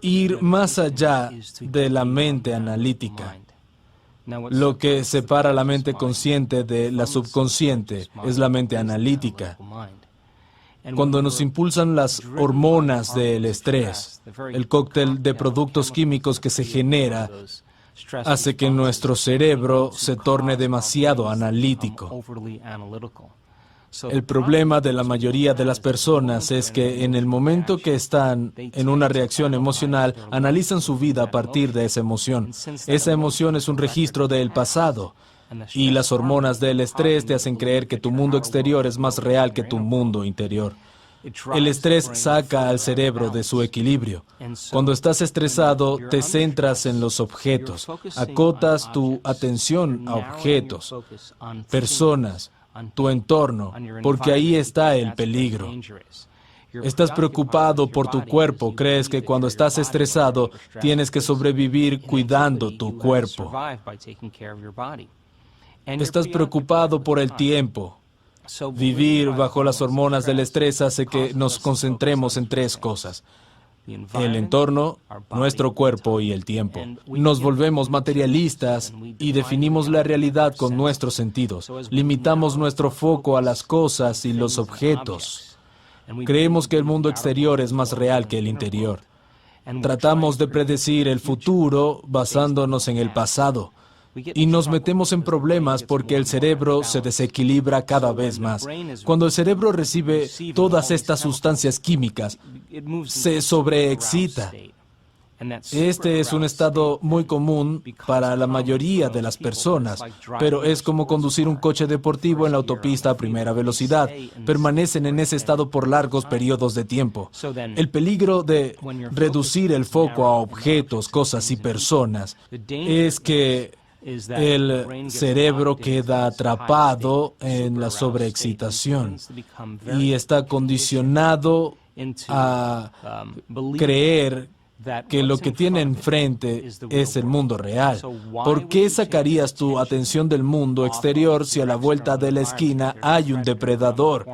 S1: ir más allá de la mente analítica. Lo que separa la mente consciente de la subconsciente es la mente analítica. Cuando nos impulsan las hormonas del estrés, el cóctel de productos químicos que se genera hace que nuestro cerebro se torne demasiado analítico. El problema de la mayoría de las personas es que en el momento que están en una reacción emocional, analizan su vida a partir de esa emoción. Esa emoción es un registro del pasado. Y las hormonas del estrés te hacen creer que tu mundo exterior es más real que tu mundo interior. El estrés saca al cerebro de su equilibrio. Cuando estás estresado, te centras en los objetos. Acotas tu atención a objetos, personas, tu entorno, porque ahí está el peligro. Estás preocupado por tu cuerpo, crees que cuando estás estresado tienes que sobrevivir cuidando tu cuerpo. Estás preocupado por el tiempo. Vivir bajo las hormonas del estrés hace que nos concentremos en tres cosas: el entorno, nuestro cuerpo y el tiempo. Nos volvemos materialistas y definimos la realidad con nuestros sentidos. Limitamos nuestro foco a las cosas y los objetos. Creemos que el mundo exterior es más real que el interior. Tratamos de predecir el futuro basándonos en el pasado. Y nos metemos en problemas porque el cerebro se desequilibra cada vez más. Cuando el cerebro recibe todas estas sustancias químicas, se sobreexcita. Este es un estado muy común para la mayoría de las personas, pero es como conducir un coche deportivo en la autopista a primera velocidad. Permanecen en ese estado por largos periodos de tiempo. El peligro de reducir el foco a objetos, cosas y personas es que el cerebro queda atrapado en la sobreexcitación y está condicionado a creer que lo que tiene enfrente es el mundo real. ¿Por qué sacarías tu atención del mundo exterior si a la vuelta de la esquina hay un depredador?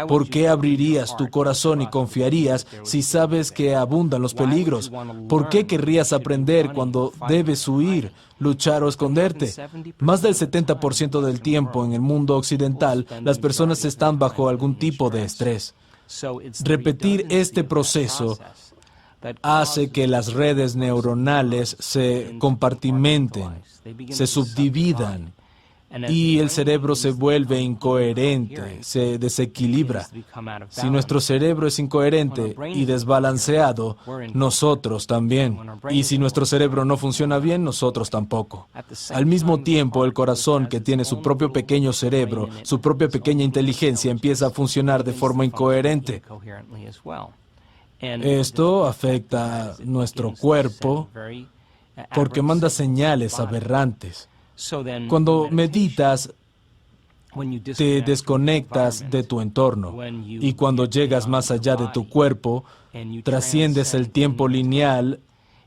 S1: ¿Por qué abrirías tu corazón y confiarías si sabes que abundan los peligros? ¿Por qué querrías aprender cuando debes huir, luchar o esconderte? Más del 70% del tiempo en el mundo occidental, las personas están bajo algún tipo de estrés. Repetir este proceso hace que las redes neuronales se compartimenten, se subdividan y el cerebro se vuelve incoherente, se desequilibra. Si nuestro cerebro es incoherente y desbalanceado, nosotros también. Y si nuestro cerebro no funciona bien, nosotros tampoco. Al mismo tiempo, el corazón, que tiene su propio pequeño cerebro, su propia pequeña inteligencia, empieza a funcionar de forma incoherente. Esto afecta a nuestro cuerpo porque manda señales aberrantes. Cuando meditas, te desconectas de tu entorno, y cuando llegas más allá de tu cuerpo, trasciendes el tiempo lineal,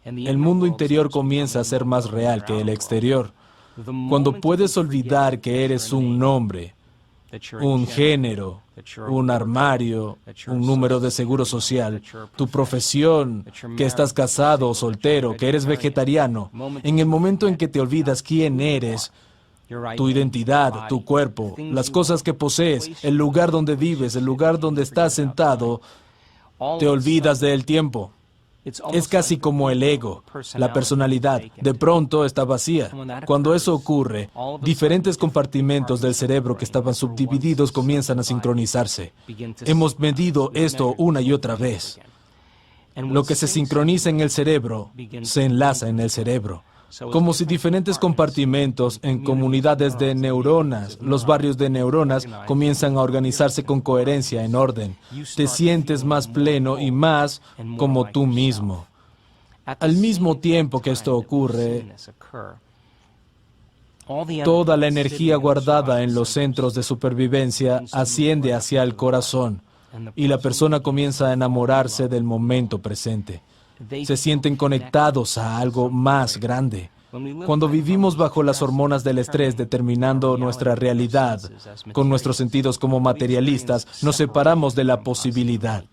S1: el mundo interior comienza a ser más real que el exterior. Cuando puedes olvidar que eres un nombre, un género, un armario, un número de seguro social, tu profesión, que estás casado o soltero, que eres vegetariano, en el momento en que te olvidas quién eres, tu identidad, tu cuerpo, las cosas que posees, el lugar donde vives, el lugar donde estás sentado, te olvidas del tiempo. Es casi como el ego, la personalidad. De pronto está vacía. Cuando eso ocurre, diferentes compartimentos del cerebro que estaban subdivididos comienzan a sincronizarse. Hemos medido esto una y otra vez. Lo que se sincroniza en el cerebro se enlaza en el cerebro. Como si diferentes compartimentos en comunidades de neuronas, los barrios de neuronas, comienzan a organizarse con coherencia, en orden. Te sientes más pleno y más como tú mismo. Al mismo tiempo que esto ocurre, toda la energía guardada en los centros de supervivencia asciende hacia el corazón, y la persona comienza a enamorarse del momento presente. Se sienten conectados a algo más grande. Cuando vivimos bajo las hormonas del estrés determinando nuestra realidad, con nuestros sentidos como materialistas, nos separamos de la posibilidad.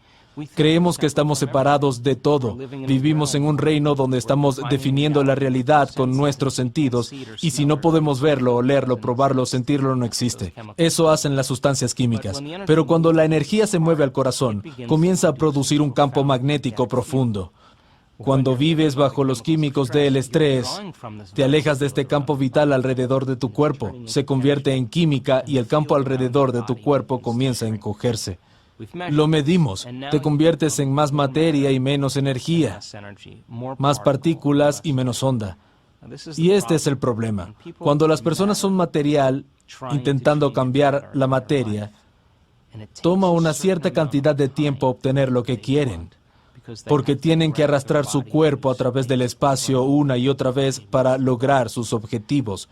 S1: Creemos que estamos separados de todo. Vivimos en un reino donde estamos definiendo la realidad con nuestros sentidos, y si no podemos verlo, olerlo, probarlo, sentirlo, no existe. Eso hacen las sustancias químicas. Pero cuando la energía se mueve al corazón, comienza a producir un campo magnético profundo. Cuando vives bajo los químicos del estrés, te alejas de este campo vital alrededor de tu cuerpo. Se convierte en química y el campo alrededor de tu cuerpo comienza a encogerse. Lo medimos. Te conviertes en más materia y menos energía, más partículas y menos onda. Y este es el problema. Cuando las personas son material, intentando cambiar la materia, toma una cierta cantidad de tiempo obtener lo que quieren, porque tienen que arrastrar su cuerpo a través del espacio una y otra vez para lograr sus objetivos.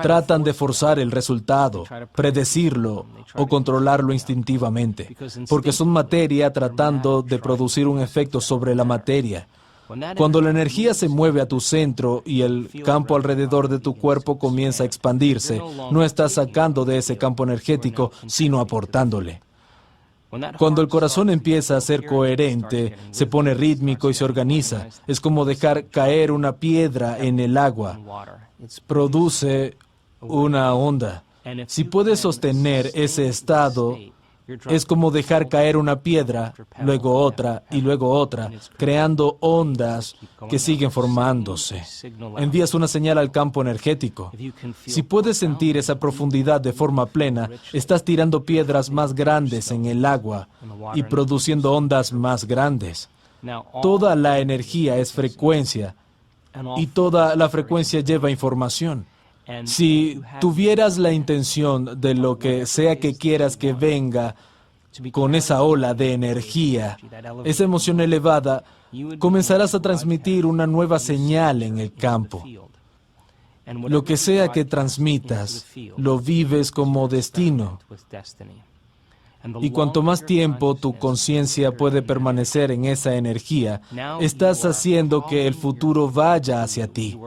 S1: Tratan de forzar el resultado, predecirlo o controlarlo instintivamente, porque son materia tratando de producir un efecto sobre la materia. Cuando la energía se mueve a tu centro y el campo alrededor de tu cuerpo comienza a expandirse, no estás sacando de ese campo energético, sino aportándole. Cuando el corazón empieza a ser coherente, se pone rítmico y se organiza. Es como dejar caer una piedra en el agua. Produce una onda. Si puedes sostener ese estado, es como dejar caer una piedra, luego otra y luego otra, creando ondas que siguen formándose. Envías una señal al campo energético. Si puedes sentir esa profundidad de forma plena, estás tirando piedras más grandes en el agua y produciendo ondas más grandes. Toda la energía es frecuencia y toda la frecuencia lleva información. Si tuvieras la intención de lo que sea que quieras que venga con esa ola de energía, esa emoción elevada, comenzarás a transmitir una nueva señal en el campo. Lo que sea que transmitas, lo vives como destino. Y cuanto más tiempo tu conciencia puede permanecer en esa energía, estás haciendo que el futuro vaya hacia ti.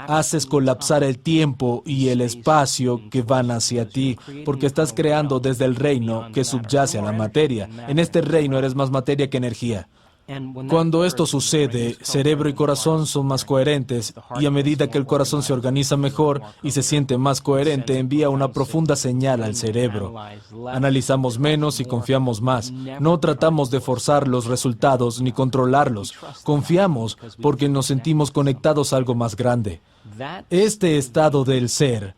S1: Haces colapsar el tiempo y el espacio que van hacia ti, porque estás creando desde el reino que subyace a la materia. En este reino eres más materia que energía. Cuando esto sucede, cerebro y corazón son más coherentes, y a medida que el corazón se organiza mejor y se siente más coherente, envía una profunda señal al cerebro. Analizamos menos y confiamos más. No tratamos de forzar los resultados ni controlarlos. Confiamos porque nos sentimos conectados a algo más grande. Este estado del ser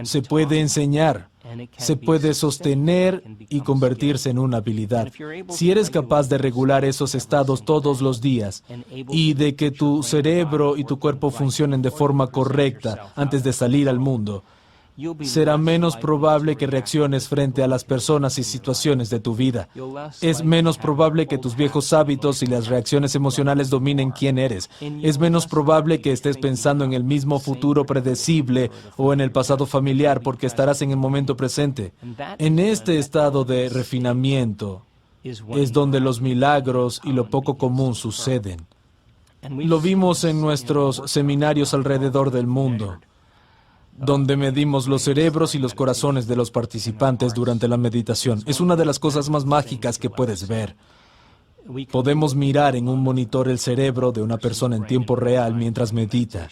S1: se puede enseñar, se puede sostener y convertirse en una habilidad. Si eres capaz de regular esos estados todos los días y de que tu cerebro y tu cuerpo funcionen de forma correcta antes de salir al mundo, será menos probable que reacciones frente a las personas y situaciones de tu vida. Es menos probable que tus viejos hábitos y las reacciones emocionales dominen quién eres. Es menos probable que estés pensando en el mismo futuro predecible o en el pasado familiar porque estarás en el momento presente. En este estado de refinamiento es donde los milagros y lo poco común suceden. Lo vimos en nuestros seminarios alrededor del mundo, donde medimos los cerebros y los corazones de los participantes durante la meditación. Es una de las cosas más mágicas que puedes ver. Podemos mirar en un monitor el cerebro de una persona en tiempo real mientras medita.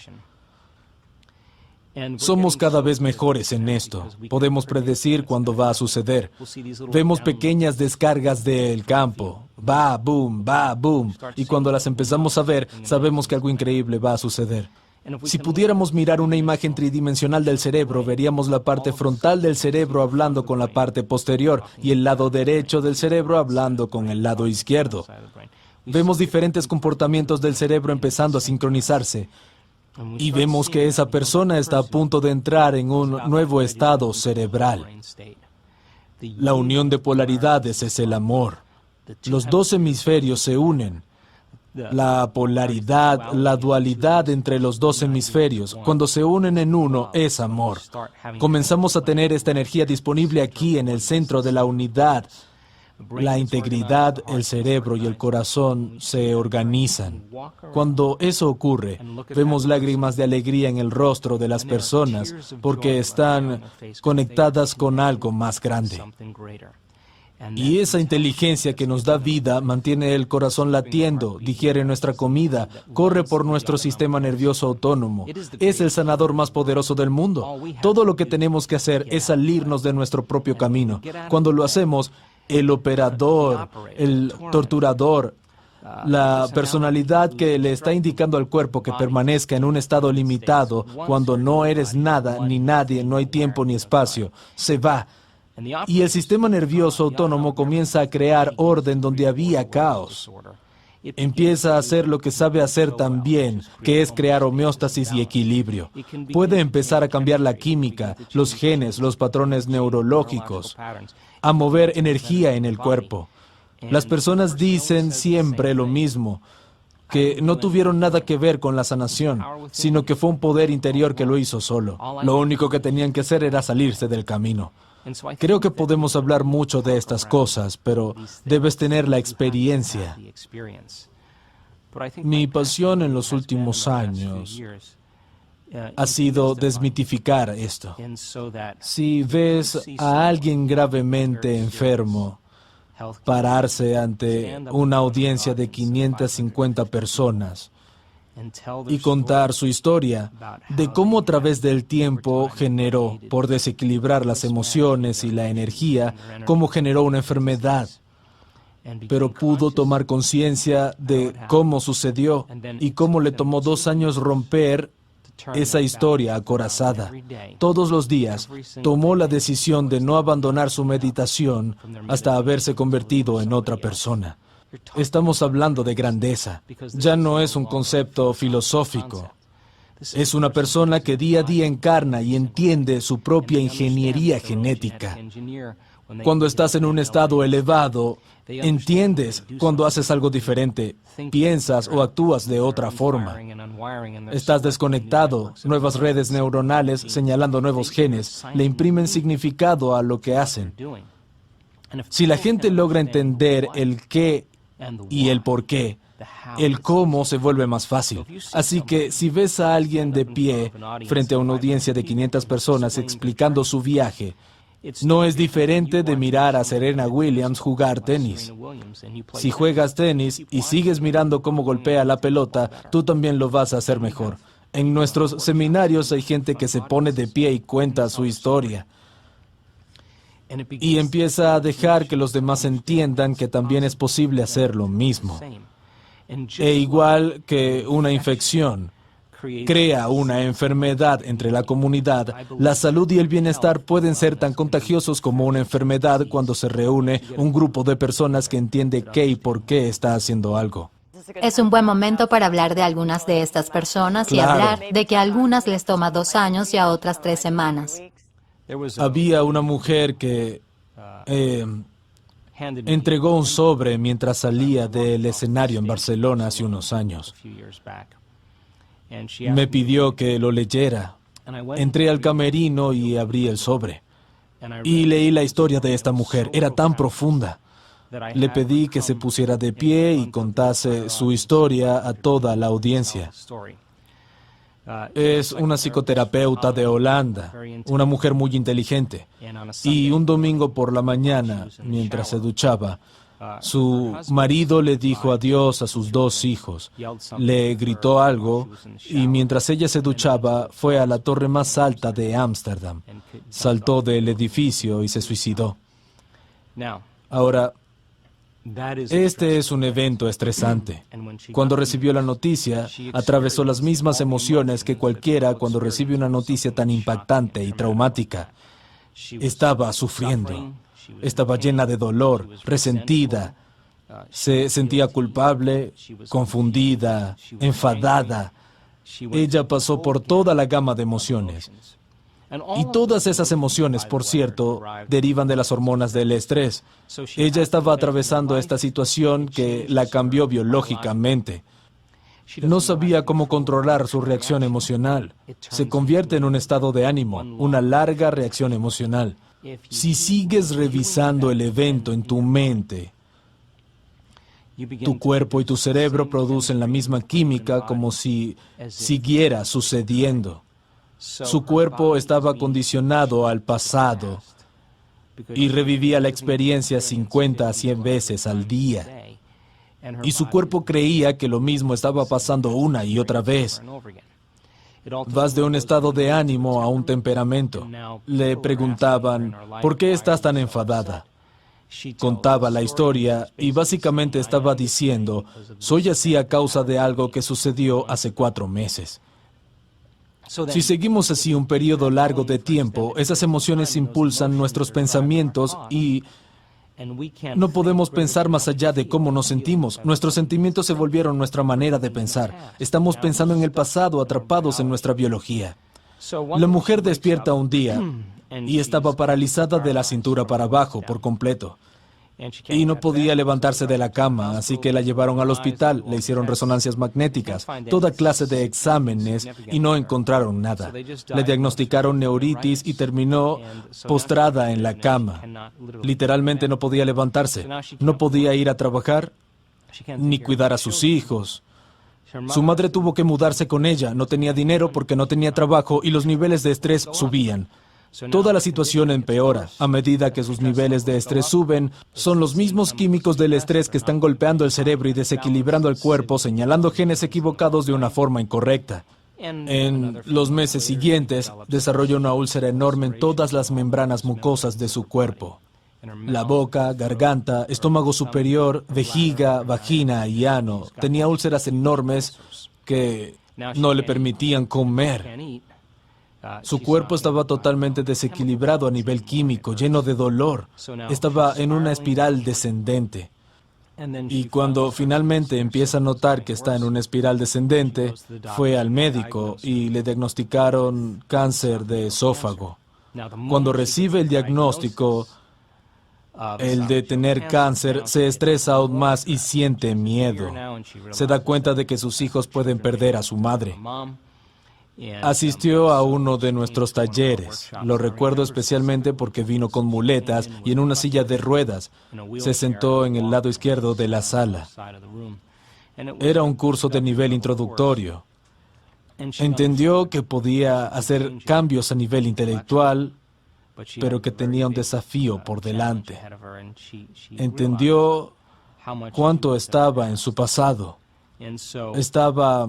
S1: Somos cada vez mejores en esto. Podemos predecir cuándo va a suceder. Vemos pequeñas descargas del campo. Va, boom, va, boom. Y cuando las empezamos a ver, sabemos que algo increíble va a suceder. Si pudiéramos mirar una imagen tridimensional del cerebro, veríamos la parte frontal del cerebro hablando con la parte posterior y el lado derecho del cerebro hablando con el lado izquierdo. Vemos diferentes comportamientos del cerebro empezando a sincronizarse y vemos que esa persona está a punto de entrar en un nuevo estado cerebral. La unión de polaridades es el amor. Los dos hemisferios se unen. La polaridad, la dualidad entre los dos hemisferios, cuando se unen en uno, es amor. Comenzamos a tener esta energía disponible aquí en el centro de la unidad. La integridad, el cerebro y el corazón se organizan. Cuando eso ocurre, vemos lágrimas de alegría en el rostro de las personas porque están conectadas con algo más grande. Y esa inteligencia que nos da vida mantiene el corazón latiendo, digiere nuestra comida, corre por nuestro sistema nervioso autónomo. Es el sanador más poderoso del mundo. Todo lo que tenemos que hacer es salirnos de nuestro propio camino. Cuando lo hacemos, el operador, el torturador, la personalidad que le está indicando al cuerpo que permanezca en un estado limitado, cuando no eres nada ni nadie, no hay tiempo ni espacio, se va. Y el sistema nervioso autónomo comienza a crear orden donde había caos. Empieza a hacer lo que sabe hacer tan bien, que es crear homeostasis y equilibrio. Puede empezar a cambiar la química, los genes, los patrones neurológicos, a mover energía en el cuerpo. Las personas dicen siempre lo mismo, que no tuvieron nada que ver con la sanación, sino que fue un poder interior que lo hizo solo. Lo único que tenían que hacer era salirse del camino. Creo que podemos hablar mucho de estas cosas, pero debes tener la experiencia. Mi pasión en los últimos años ha sido desmitificar esto. Si ves a alguien gravemente enfermo pararse ante una audiencia de 550 personas y contar su historia de cómo a través del tiempo generó, por desequilibrar las emociones y la energía, cómo generó una enfermedad, pero pudo tomar conciencia de cómo sucedió y cómo le tomó 2 años romper esa historia acorazada. Todos los días tomó la decisión de no abandonar su meditación hasta haberse convertido en otra persona. Estamos hablando de grandeza. Ya no es un concepto filosófico. Es una persona que día a día encarna y entiende su propia ingeniería genética. Cuando estás en un estado elevado, entiendes cuando haces algo diferente, piensas o actúas de otra forma. Estás desconectado, nuevas redes neuronales señalando nuevos genes, le imprimen significado a lo que hacen. Si la gente logra entender el qué y el por qué, el cómo se vuelve más fácil. Así que si ves a alguien de pie frente a una audiencia de 500 personas explicando su viaje, no es diferente de mirar a Serena Williams jugar tenis. Si juegas tenis y sigues mirando cómo golpea la pelota, tú también lo vas a hacer mejor. En nuestros seminarios hay gente que se pone de pie y cuenta su historia. Y empieza a dejar que los demás entiendan que también es posible hacer lo mismo. E igual que una infección, crea una enfermedad entre la comunidad, la salud y el bienestar pueden ser tan contagiosos como una enfermedad cuando se reúne un grupo de personas que entiende qué y por qué está haciendo algo.
S2: Es un buen momento para hablar de algunas de estas personas y
S1: Claro.
S2: hablar de que a algunas les toma 2 años y a otras 3 semanas.
S1: Había una mujer que entregó un sobre mientras salía del escenario en Barcelona hace unos años. Me pidió que lo leyera. Entré al camerino y abrí el sobre. Y leí la historia de esta mujer. Era tan profunda. Le pedí que se pusiera de pie y contase su historia a toda la audiencia. Es una psicoterapeuta de Holanda, una mujer muy inteligente. Y un domingo por la mañana, mientras se duchaba, su marido le dijo adiós a sus 2 hijos. Le gritó algo y mientras ella se duchaba, fue a la torre más alta de Ámsterdam. Saltó del edificio y se suicidó. Ahora, este es un evento estresante. Cuando recibió la noticia, atravesó las mismas emociones que cualquiera cuando recibe una noticia tan impactante y traumática. Estaba sufriendo, estaba llena de dolor, resentida, se sentía culpable, confundida, enfadada. Ella pasó por toda la gama de emociones. Y todas esas emociones, por cierto, derivan de las hormonas del estrés. Ella estaba atravesando esta situación que la cambió biológicamente. No sabía cómo controlar su reacción emocional. Se convierte en un estado de ánimo, una larga reacción emocional. Si sigues revisando el evento en tu mente, tu cuerpo y tu cerebro producen la misma química como si siguiera sucediendo. Su cuerpo estaba condicionado al pasado y revivía la experiencia 50 a 100 veces al día. Y su cuerpo creía que lo mismo estaba pasando una y otra vez. Vas de un estado de ánimo a un temperamento. Le preguntaban, ¿por qué estás tan enfadada? Contaba la historia y básicamente estaba diciendo, soy así a causa de algo que sucedió hace 4 meses. Si seguimos así un periodo largo de tiempo, esas emociones impulsan nuestros pensamientos y no podemos pensar más allá de cómo nos sentimos. Nuestros sentimientos se volvieron nuestra manera de pensar. Estamos pensando en el pasado, atrapados en nuestra biología. La mujer despierta un día y estaba paralizada de la cintura para abajo por completo. Y no podía levantarse de la cama, así que la llevaron al hospital, le hicieron resonancias magnéticas, toda clase de exámenes y no encontraron nada. Le diagnosticaron neuritis y terminó postrada en la cama. Literalmente no podía levantarse, no podía ir a trabajar ni cuidar a sus hijos. Su madre tuvo que mudarse con ella, no tenía dinero porque no tenía trabajo y los niveles de estrés subían. Toda la situación empeora. A medida que sus niveles de estrés suben, son los mismos químicos del estrés que están golpeando el cerebro y desequilibrando el cuerpo, señalando genes equivocados de una forma incorrecta. En los meses siguientes, desarrolló una úlcera enorme en todas las membranas mucosas de su cuerpo. La boca, garganta, estómago superior, vejiga, vagina y ano. Tenía úlceras enormes que no le permitían comer. Su cuerpo estaba totalmente desequilibrado a nivel químico, lleno de dolor. Estaba en una espiral descendente. Y cuando finalmente empieza a notar que está en una espiral descendente, fue al médico y le diagnosticaron cáncer de esófago. Cuando recibe el diagnóstico, el de tener cáncer, se estresa aún más y siente miedo. Se da cuenta de que sus hijos pueden perder a su madre. Asistió a uno de nuestros talleres. Lo recuerdo especialmente porque vino con muletas y en una silla de ruedas. Se sentó en el lado izquierdo de la sala. Era un curso de nivel introductorio. Entendió que podía hacer cambios a nivel intelectual, pero que tenía un desafío por delante. Entendió cuánto estaba en su pasado. Estaba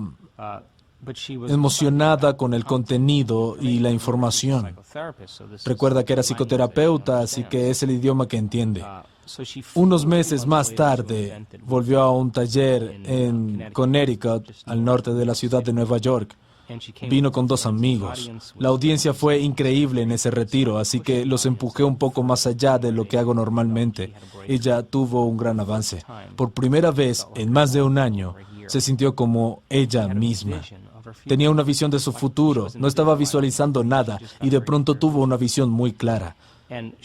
S1: emocionada con el contenido y la información. Recuerda que era psicoterapeuta, así que es el idioma que entiende. Unos meses más tarde, volvió a un taller en Connecticut, al norte de la ciudad de Nueva York. Vino con 2 amigos. La audiencia fue increíble en ese retiro, así que los empujé un poco más allá de lo que hago normalmente. Ella tuvo un gran avance. Por primera vez en más de un año, se sintió como ella misma. Tenía una visión de su futuro, no estaba visualizando nada y de pronto tuvo una visión muy clara.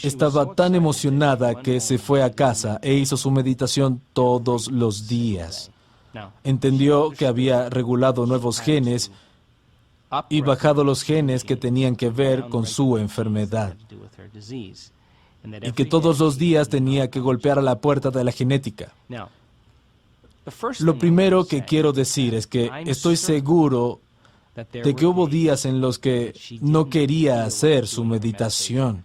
S1: Estaba tan emocionada que se fue a casa e hizo su meditación todos los días. Entendió que había regulado nuevos genes y bajado los genes que tenían que ver con su enfermedad. Y que todos los días tenía que golpear a la puerta de la genética. Lo primero que quiero decir es que estoy seguro de que hubo días en los que no quería hacer su meditación,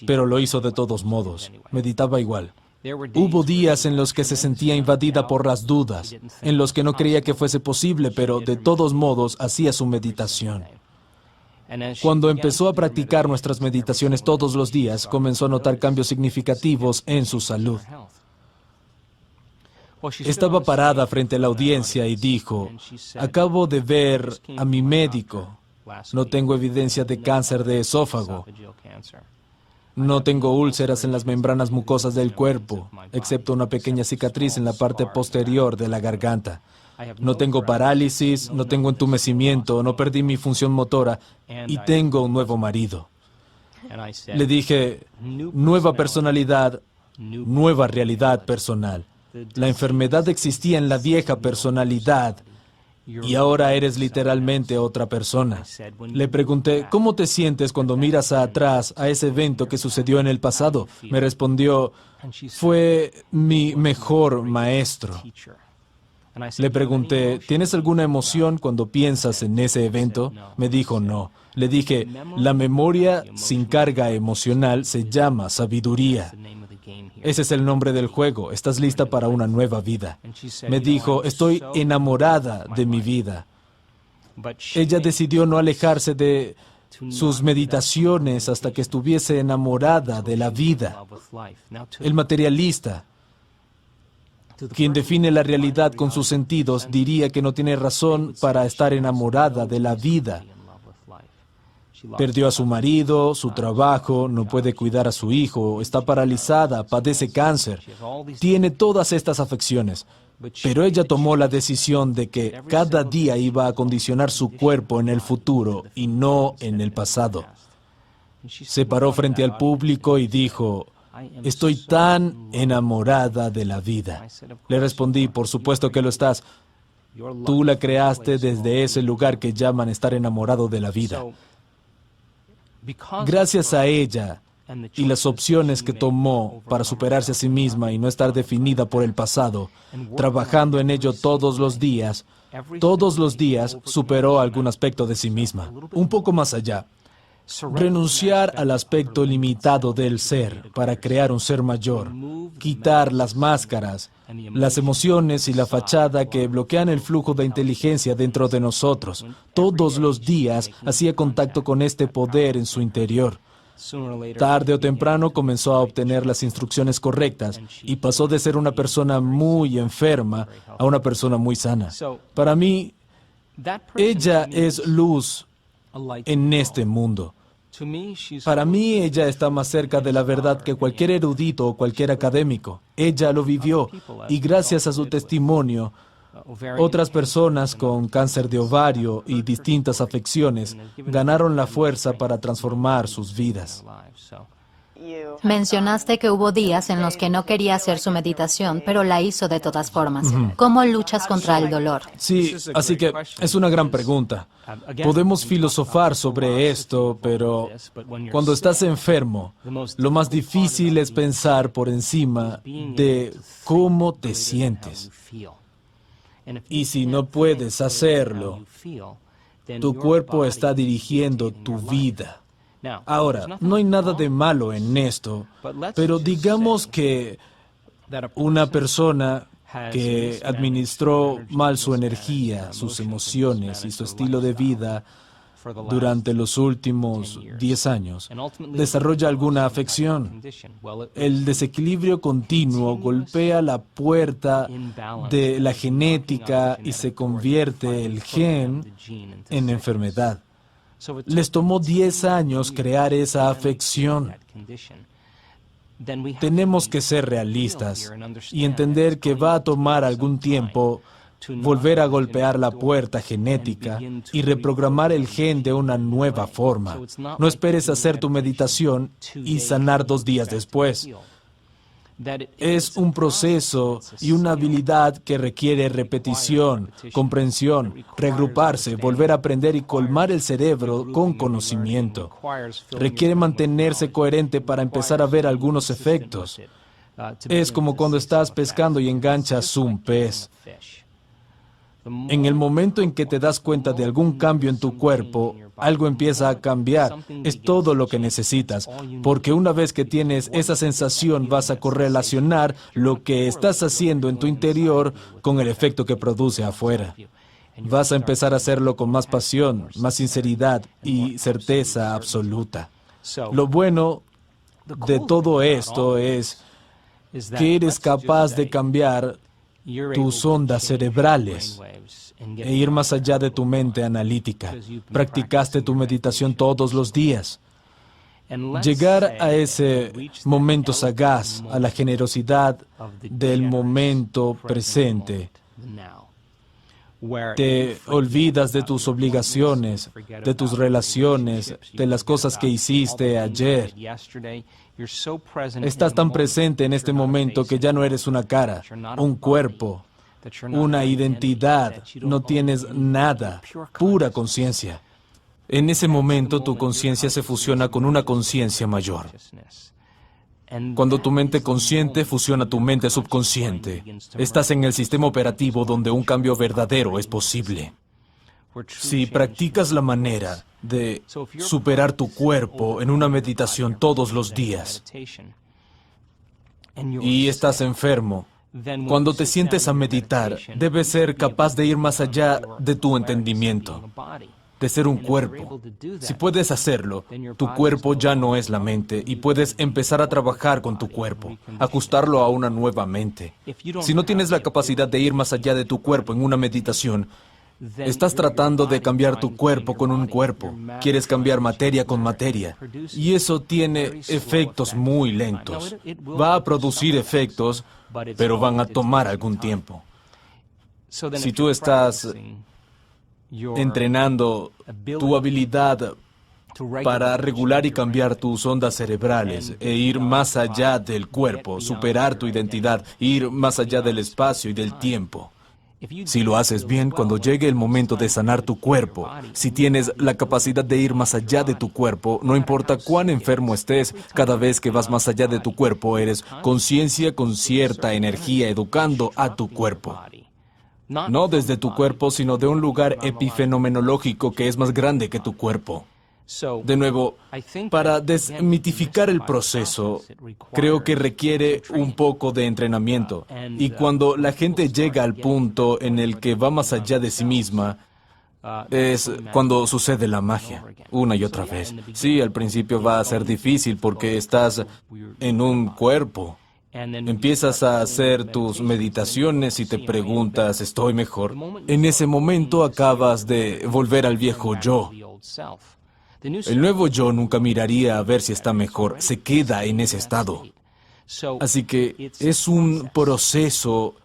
S1: pero lo hizo de todos modos. Meditaba igual. Hubo días en los que se sentía invadida por las dudas, en los que no creía que fuese posible, pero de todos modos hacía su meditación. Cuando empezó a practicar nuestras meditaciones todos los días, comenzó a notar cambios significativos en su salud. Estaba parada frente a la audiencia y dijo, acabo de ver a mi médico. No tengo evidencia de cáncer de esófago. No tengo úlceras en las membranas mucosas del cuerpo, excepto una pequeña cicatriz en la parte posterior de la garganta. No tengo parálisis, no tengo entumecimiento, no perdí mi función motora y tengo un nuevo marido. Le dije, nueva personalidad, nueva realidad personal. La enfermedad existía en la vieja personalidad y ahora eres literalmente otra persona. Le pregunté, ¿cómo te sientes cuando miras atrás a ese evento que sucedió en el pasado? Me respondió, fue mi mejor maestro. Le pregunté, ¿tienes alguna emoción cuando piensas en ese evento? Me dijo, no. Le dije, la memoria sin carga emocional se llama sabiduría. Ese es el nombre del juego. ¿Estás lista para una nueva vida? Me dijo, estoy enamorada de mi vida. Ella decidió no alejarse de sus meditaciones hasta que estuviese enamorada de la vida. El materialista, quien define la realidad con sus sentidos, diría que no tiene razón para estar enamorada de la vida. Perdió a su marido, su trabajo, no puede cuidar a su hijo, está paralizada, padece cáncer, tiene todas estas afecciones. Pero ella tomó la decisión de que cada día iba a condicionar su cuerpo en el futuro y no en el pasado. Se paró frente al público y dijo, estoy tan enamorada de la vida. Le respondí, por supuesto que lo estás. Tú la creaste desde ese lugar que llaman estar enamorado de la vida. Gracias a ella y las opciones que tomó para superarse a sí misma y no estar definida por el pasado, trabajando en ello todos los días superó algún aspecto de sí misma. Un poco más allá, renunciar al aspecto limitado del ser para crear un ser mayor, quitar las máscaras, las emociones y la fachada que bloquean el flujo de inteligencia dentro de nosotros. Todos los días hacía contacto con este poder en su interior. Tarde o temprano comenzó a obtener las instrucciones correctas y pasó de ser una persona muy enferma a una persona muy sana. Para mí, ella es luz en este mundo. Para mí, ella está más cerca de la verdad que cualquier erudito o cualquier académico. Ella lo vivió y gracias a su testimonio, otras personas con cáncer de ovario y distintas afecciones ganaron la fuerza para transformar sus vidas.
S2: Mencionaste que hubo días en los que no quería hacer su meditación, pero la hizo de todas formas. ¿Cómo luchas contra el dolor?
S1: Sí, así que es una gran pregunta. Podemos filosofar sobre esto, pero cuando estás enfermo, lo más difícil es pensar por encima de cómo te sientes. Y si no puedes hacerlo, tu cuerpo está dirigiendo tu vida. Ahora, no hay nada de malo en esto, pero digamos que una persona que administró mal su energía, sus emociones y su estilo de vida durante los últimos 10 años desarrolla alguna afección. El desequilibrio continuo golpea la puerta de la genética y se convierte el gen en enfermedad. Les tomó 10 años crear esa afección. Tenemos que ser realistas y entender que va a tomar algún tiempo volver a golpear la puerta genética y reprogramar el gen de una nueva forma. No esperes hacer tu meditación y sanar 2 días después. Es un proceso y una habilidad que requiere repetición, comprensión, reagruparse, volver a aprender y colmar el cerebro con conocimiento. Requiere mantenerse coherente para empezar a ver algunos efectos. Es como cuando estás pescando y enganchas un pez. En el momento en que te das cuenta de algún cambio en tu cuerpo, algo empieza a cambiar. Es todo lo que necesitas, porque una vez que tienes esa sensación vas a correlacionar lo que estás haciendo en tu interior con el efecto que produce afuera. Vas a empezar a hacerlo con más pasión, más sinceridad y certeza absoluta. Lo bueno de todo esto es que eres capaz de cambiar tus ondas cerebrales e ir más allá de tu mente analítica. Practicaste tu meditación todos los días. Llegar a ese momento sagaz, a la generosidad del momento presente. Te olvidas de tus obligaciones, de tus relaciones, de las cosas que hiciste ayer. Estás tan presente en este momento que ya no eres una cara, un cuerpo, una identidad, no tienes nada, pura conciencia. En ese momento tu conciencia se fusiona con una conciencia mayor. Cuando tu mente consciente fusiona tu mente subconsciente, estás en el sistema operativo donde un cambio verdadero es posible. Si practicas la manera de superar tu cuerpo en una meditación todos los días y estás enfermo, cuando te sientes a meditar, debes ser capaz de ir más allá de tu entendimiento, de ser un cuerpo. Si puedes hacerlo, tu cuerpo ya no es la mente y puedes empezar a trabajar con tu cuerpo, ajustarlo a una nueva mente. Si no tienes la capacidad de ir más allá de tu cuerpo en una meditación, estás tratando de cambiar tu cuerpo con un cuerpo. Quieres cambiar materia con materia. Y eso tiene efectos muy lentos. Va a producir efectos, pero van a tomar algún tiempo. Si tú estás entrenando tu habilidad para regular y cambiar tus ondas cerebrales e ir más allá del cuerpo, superar tu identidad, ir más allá del espacio y del tiempo. Si lo haces bien, cuando llegue el momento de sanar tu cuerpo, si tienes la capacidad de ir más allá de tu cuerpo, no importa cuán enfermo estés, cada vez que vas más allá de tu cuerpo, eres conciencia con cierta energía educando a tu cuerpo. No desde tu cuerpo, sino de un lugar epifenomenológico que es más grande que tu cuerpo. De nuevo, para desmitificar el proceso, creo que requiere un poco de entrenamiento. Y cuando la gente llega al punto en el que va más allá de sí misma, es cuando sucede la magia, una y otra vez. Sí, al principio va a ser difícil porque estás en un cuerpo. Empiezas a hacer tus meditaciones y te preguntas, ¿estoy mejor? En ese momento acabas de volver al viejo yo. El nuevo yo nunca miraría a ver si está mejor, se queda en ese estado. Así que es un proceso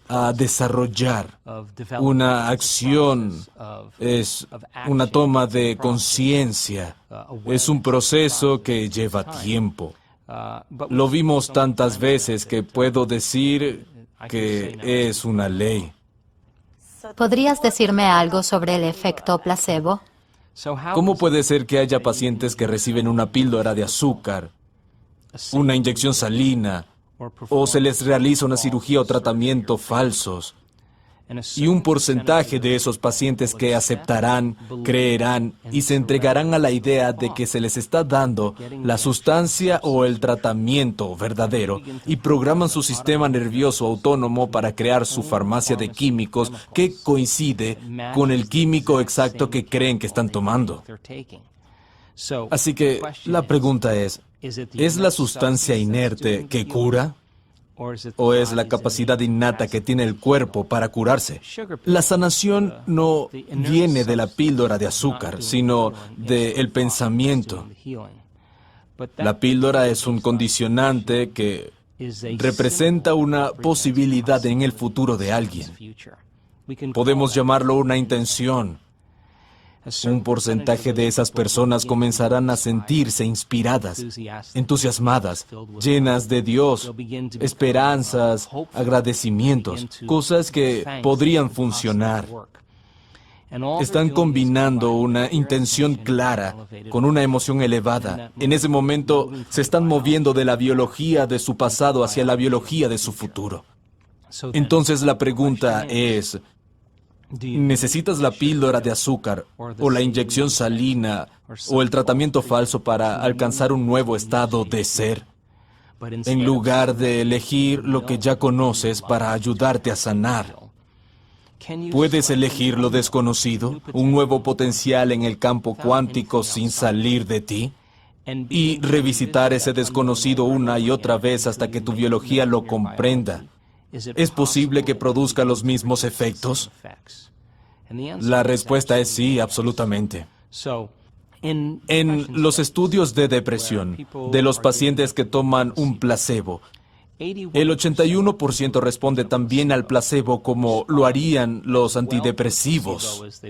S1: a desarrollar, una acción, es una toma de conciencia, es un proceso que lleva tiempo. Lo vimos tantas veces que puedo decir que es una ley.
S2: ¿Podrías decirme algo sobre el efecto placebo?
S1: ¿Cómo puede ser que haya pacientes que reciben una píldora de azúcar, una inyección salina, o se les realiza una cirugía o tratamiento falsos? Y un porcentaje de esos pacientes que aceptarán, creerán y se entregarán a la idea de que se les está dando la sustancia o el tratamiento verdadero y programan su sistema nervioso autónomo para crear su farmacia de químicos que coincide con el químico exacto que creen que están tomando. Así que la pregunta ¿es la sustancia inerte que cura? ¿O es la capacidad innata que tiene el cuerpo para curarse? La sanación no viene de la píldora de azúcar, sino del pensamiento. La píldora es un condicionante que representa una posibilidad en el futuro de alguien. Podemos llamarlo una intención. Un porcentaje de esas personas comenzarán a sentirse inspiradas, entusiasmadas, llenas de Dios, esperanzas, agradecimientos, cosas que podrían funcionar. Están combinando una intención clara con una emoción elevada. En ese momento se están moviendo de la biología de su pasado hacia la biología de su futuro. Entonces la pregunta es, ¿necesitas la píldora de azúcar o la inyección salina o el tratamiento falso para alcanzar un nuevo estado de ser? En lugar de elegir lo que ya conoces para ayudarte a sanar. ¿Puedes elegir lo desconocido, un nuevo potencial en el campo cuántico sin salir de ti? Y revisitar ese desconocido una y otra vez hasta que tu biología lo comprenda. ¿Es posible que produzca los mismos efectos? La respuesta es sí, absolutamente. En los estudios de depresión, de los pacientes que toman un placebo, el 81% responde también al placebo como lo harían los antidepresivos.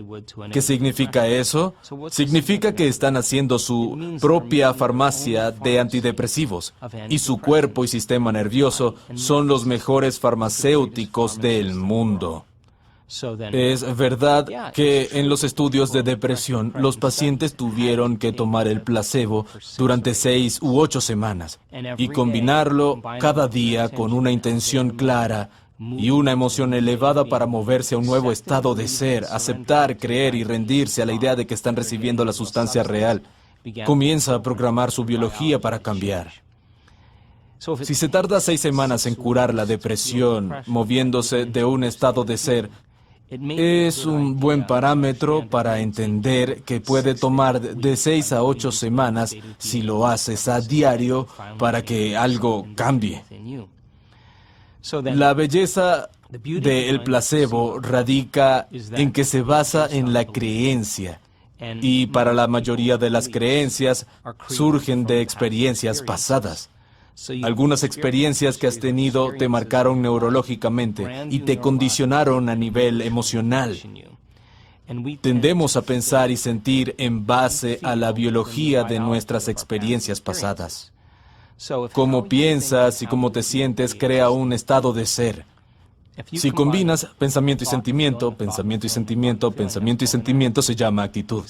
S1: ¿Qué significa eso? Significa que están haciendo su propia farmacia de antidepresivos y su cuerpo y sistema nervioso son los mejores farmacéuticos del mundo. Es verdad que en los estudios de depresión, los pacientes tuvieron que tomar el placebo durante 6 u 8 semanas y combinarlo cada día con una intención clara y una emoción elevada para moverse a un nuevo estado de ser, aceptar, creer y rendirse a la idea de que están recibiendo la sustancia real. Comienza a programar su biología para cambiar. Si se tarda 6 semanas en curar la depresión, moviéndose de un estado de ser, es un buen parámetro para entender que puede tomar de 6 a 8 semanas si lo haces a diario para que algo cambie. La belleza del placebo radica en que se basa en la creencia y para la mayoría de las creencias surgen de experiencias pasadas. Algunas experiencias que has tenido te marcaron neurológicamente y te condicionaron a nivel emocional. Tendemos a pensar y sentir en base a la biología de nuestras experiencias pasadas. Cómo piensas y cómo te sientes crea un estado de ser. Si combinas pensamiento y sentimiento, pensamiento y sentimiento, pensamiento y sentimiento, se llama actitud.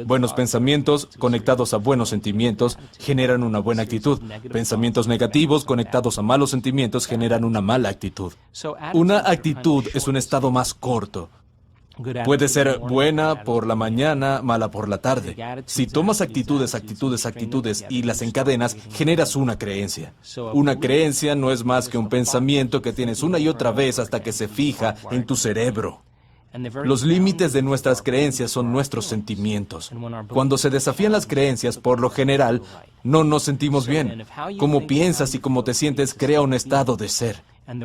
S1: Buenos pensamientos conectados a buenos sentimientos generan una buena actitud. Pensamientos negativos conectados a malos sentimientos generan una mala actitud. Una actitud es un estado más corto. Puede ser buena por la mañana, mala por la tarde. Si tomas actitudes y las encadenas, generas una creencia. Una creencia no es más que un pensamiento que tienes una y otra vez hasta que se fija en tu cerebro. Los límites de nuestras creencias son nuestros sentimientos. Cuando se desafían las creencias, por lo general, no nos sentimos bien. Cómo piensas y cómo te sientes crea un estado de ser.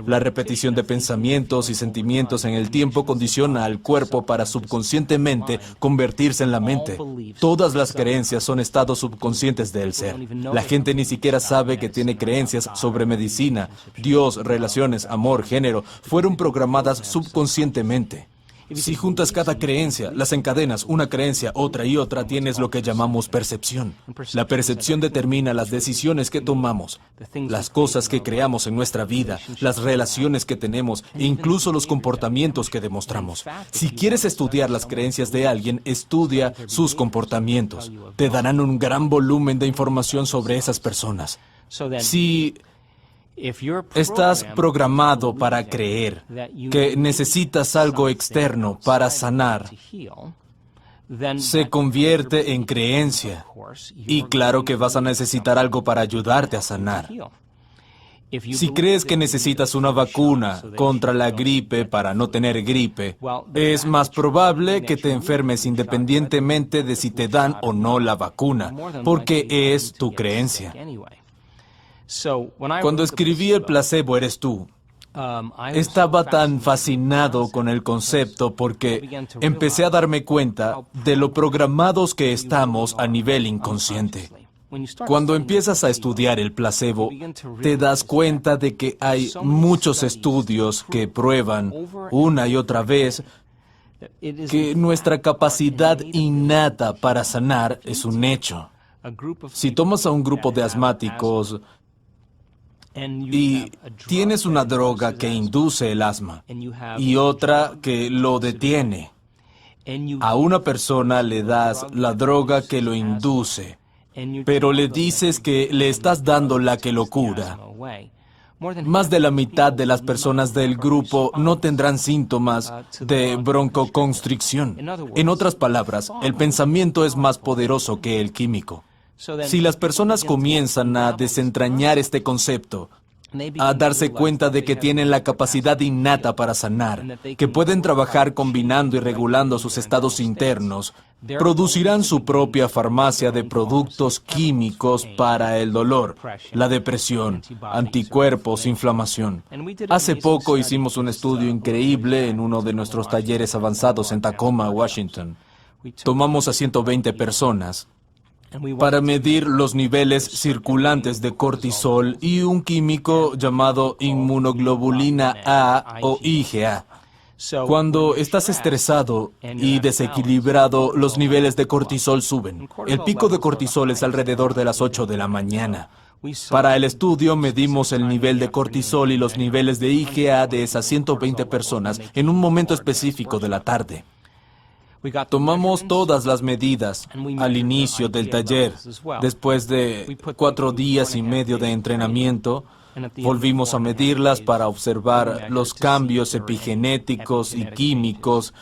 S1: La repetición de pensamientos y sentimientos en el tiempo condiciona al cuerpo para subconscientemente convertirse en la mente. Todas las creencias son estados subconscientes del ser. La gente ni siquiera sabe que tiene creencias sobre medicina, Dios, relaciones, amor, género. Fueron programadas subconscientemente. Si juntas cada creencia, las encadenas, una creencia, otra y otra, tienes lo que llamamos percepción. La percepción determina las decisiones que tomamos, las cosas que creamos en nuestra vida, las relaciones que tenemos e incluso los comportamientos que demostramos. Si quieres estudiar las creencias de alguien, estudia sus comportamientos. Te darán un gran volumen de información sobre esas personas. Si Estás programado para creer que necesitas algo externo para sanar. Se convierte en creencia. Y claro que vas a necesitar algo para ayudarte a sanar. Si crees que necesitas una vacuna contra la gripe para no tener gripe, es más probable que te enfermes independientemente de si te dan o no la vacuna, porque es tu creencia. Cuando escribí El placebo eres tú, estaba tan fascinado con el concepto porque empecé a darme cuenta de lo programados que estamos a nivel inconsciente. Cuando empiezas a estudiar el placebo, te das cuenta de que hay muchos estudios que prueban una y otra vez que nuestra capacidad innata para sanar es un hecho. Si tomas a un grupo de asmáticos y tienes una droga que induce el asma y otra que lo detiene, a una persona le das la droga que lo induce, pero le dices que le estás dando la que lo cura. Más de la mitad de las personas del grupo no tendrán síntomas de broncoconstricción. En otras palabras, el pensamiento es más poderoso que el químico. Si las personas comienzan a desentrañar este concepto, a darse cuenta de que tienen la capacidad innata para sanar, que pueden trabajar combinando y regulando sus estados internos, producirán su propia farmacia de productos químicos para el dolor, la depresión, anticuerpos, inflamación. Hace poco hicimos un estudio increíble en uno de nuestros talleres avanzados en Tacoma, Washington. Tomamos a 120 personas para medir los niveles circulantes de cortisol y un químico llamado inmunoglobulina A o IgA. Cuando estás estresado y desequilibrado, los niveles de cortisol suben. El pico de cortisol es alrededor de las 8 de la mañana. Para el estudio medimos el nivel de cortisol y los niveles de IgA de esas 120 personas en un momento específico de la tarde. Tomamos todas las medidas al inicio del taller. Después de 4 días y medio de entrenamiento, volvimos a medirlas para observar los cambios epigenéticos y químicos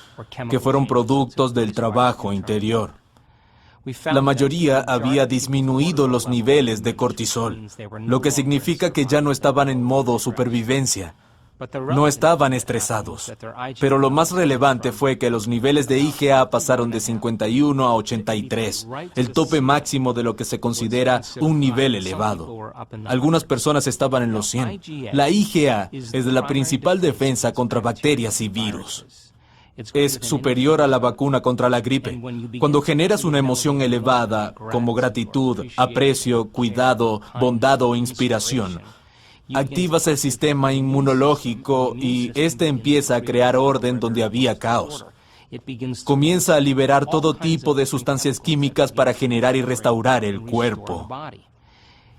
S1: que fueron productos del trabajo interior. La mayoría había disminuido los niveles de cortisol, lo que significa que ya no estaban en modo supervivencia. No estaban estresados, pero lo más relevante fue que los niveles de IgA pasaron de 51 a 83, el tope máximo de lo que se considera un nivel elevado. Algunas personas estaban en los 100. La IgA es la principal defensa contra bacterias y virus. Es superior a la vacuna contra la gripe. Cuando generas una emoción elevada, como gratitud, aprecio, cuidado, bondad o inspiración, activas el sistema inmunológico y este empieza a crear orden donde había caos. Comienza a liberar todo tipo de sustancias químicas para generar y restaurar el cuerpo.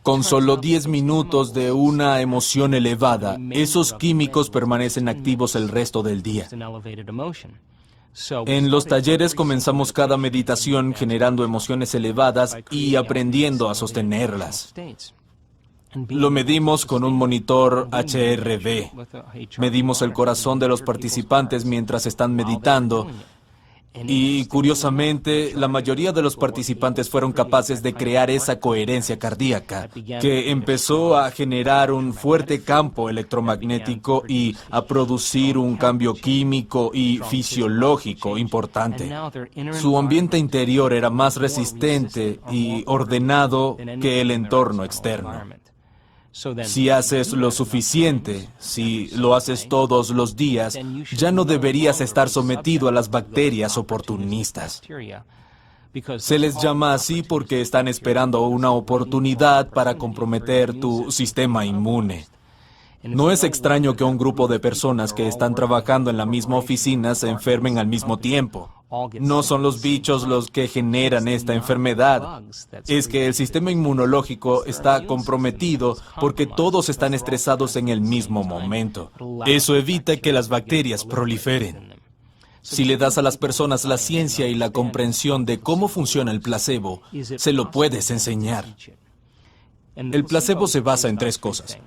S1: Con solo 10 minutos de una emoción elevada, esos químicos permanecen activos el resto del día. En los talleres comenzamos cada meditación generando emociones elevadas y aprendiendo a sostenerlas. Lo medimos con un monitor HRV. Medimos el corazón de los participantes mientras están meditando. Y curiosamente, la mayoría de los participantes fueron capaces de crear esa coherencia cardíaca, que empezó a generar un fuerte campo electromagnético y a producir un cambio químico y fisiológico importante. Su ambiente interior era más resistente y ordenado que el entorno externo. Si haces lo suficiente, si lo haces todos los días, ya no deberías estar sometido a las bacterias oportunistas. Se les llama así porque están esperando una oportunidad para comprometer tu sistema inmune. No es extraño que un grupo de personas que están trabajando en la misma oficina se enfermen al mismo tiempo. No son los bichos los que generan esta enfermedad. Es que el sistema inmunológico está comprometido porque todos están estresados en el mismo momento. Eso evita que las bacterias proliferen. Si le das a las personas la ciencia y la comprensión de cómo funciona el placebo, se lo puedes enseñar. El placebo se basa en tres cosas.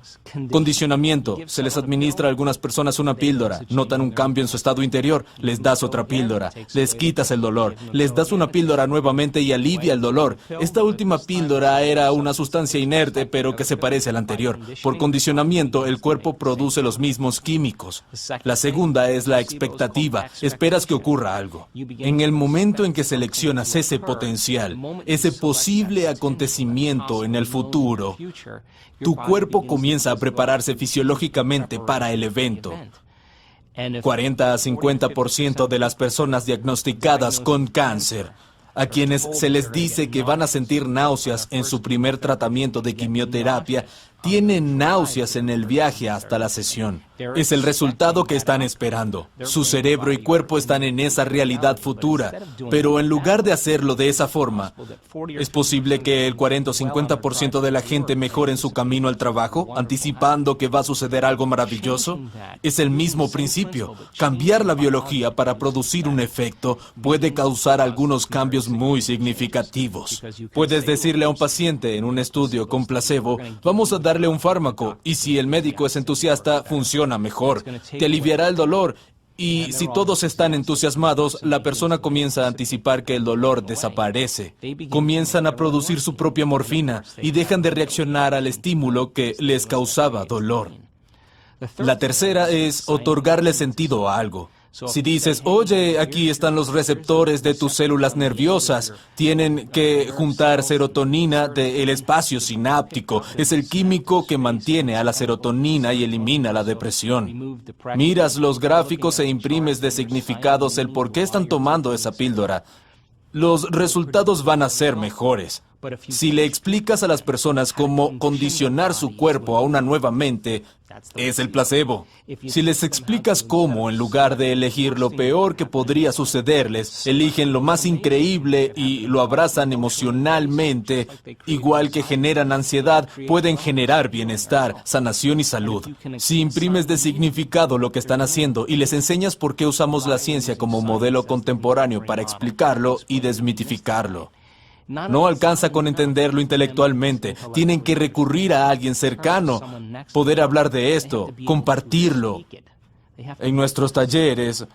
S1: Condicionamiento. Se les administra a algunas personas una píldora. Notan un cambio en su estado interior. Les das otra píldora. Les quitas el dolor. Les das una píldora nuevamente y alivia el dolor. Esta última píldora era una sustancia inerte, pero que se parece a la anterior. Por condicionamiento, el cuerpo produce los mismos químicos. La segunda es la expectativa. Esperas que ocurra algo. En el momento en que seleccionas ese potencial, ese posible acontecimiento en el futuro, tu cuerpo comienza a prepararse fisiológicamente para el evento. 40 a 50% de las personas diagnosticadas con cáncer, a quienes se les dice que van a sentir náuseas en su primer tratamiento de quimioterapia, tienen náuseas en el viaje hasta la sesión. Es el resultado que están esperando. Su cerebro y cuerpo están en esa realidad futura, pero en lugar de hacerlo de esa forma, ¿es posible que el 40 o 50% de la gente mejore en su camino al trabajo, anticipando que va a suceder algo maravilloso? Es el mismo principio. Cambiar la biología para producir un efecto puede causar algunos cambios muy significativos. Puedes decirle a un paciente en un estudio con placebo, vamos a darle un fármaco, y si el médico es entusiasta, funciona mejor. Te aliviará el dolor. Y si todos están entusiasmados, la persona comienza a anticipar que el dolor desaparece. Comienzan a producir su propia morfina y dejan de reaccionar al estímulo que les causaba dolor. La tercera es otorgarle sentido a algo. Si dices, oye, aquí están los receptores de tus células nerviosas, tienen que juntar serotonina del espacio sináptico. Es el químico que mantiene a la serotonina y elimina la depresión. Miras los gráficos e imprimes de significados el por qué están tomando esa píldora. Los resultados van a ser mejores. Si le explicas a las personas cómo condicionar su cuerpo a una nueva mente, es el placebo. Si les explicas cómo, en lugar de elegir lo peor que podría sucederles, eligen lo más increíble y lo abrazan emocionalmente, igual que generan ansiedad, pueden generar bienestar, sanación y salud. Si imprimes de significado lo que están haciendo y les enseñas por qué usamos la ciencia como modelo contemporáneo para explicarlo y desmitificarlo. No alcanza con entenderlo intelectualmente. Tienen que recurrir a alguien cercano, poder hablar de esto, compartirlo. En nuestros talleres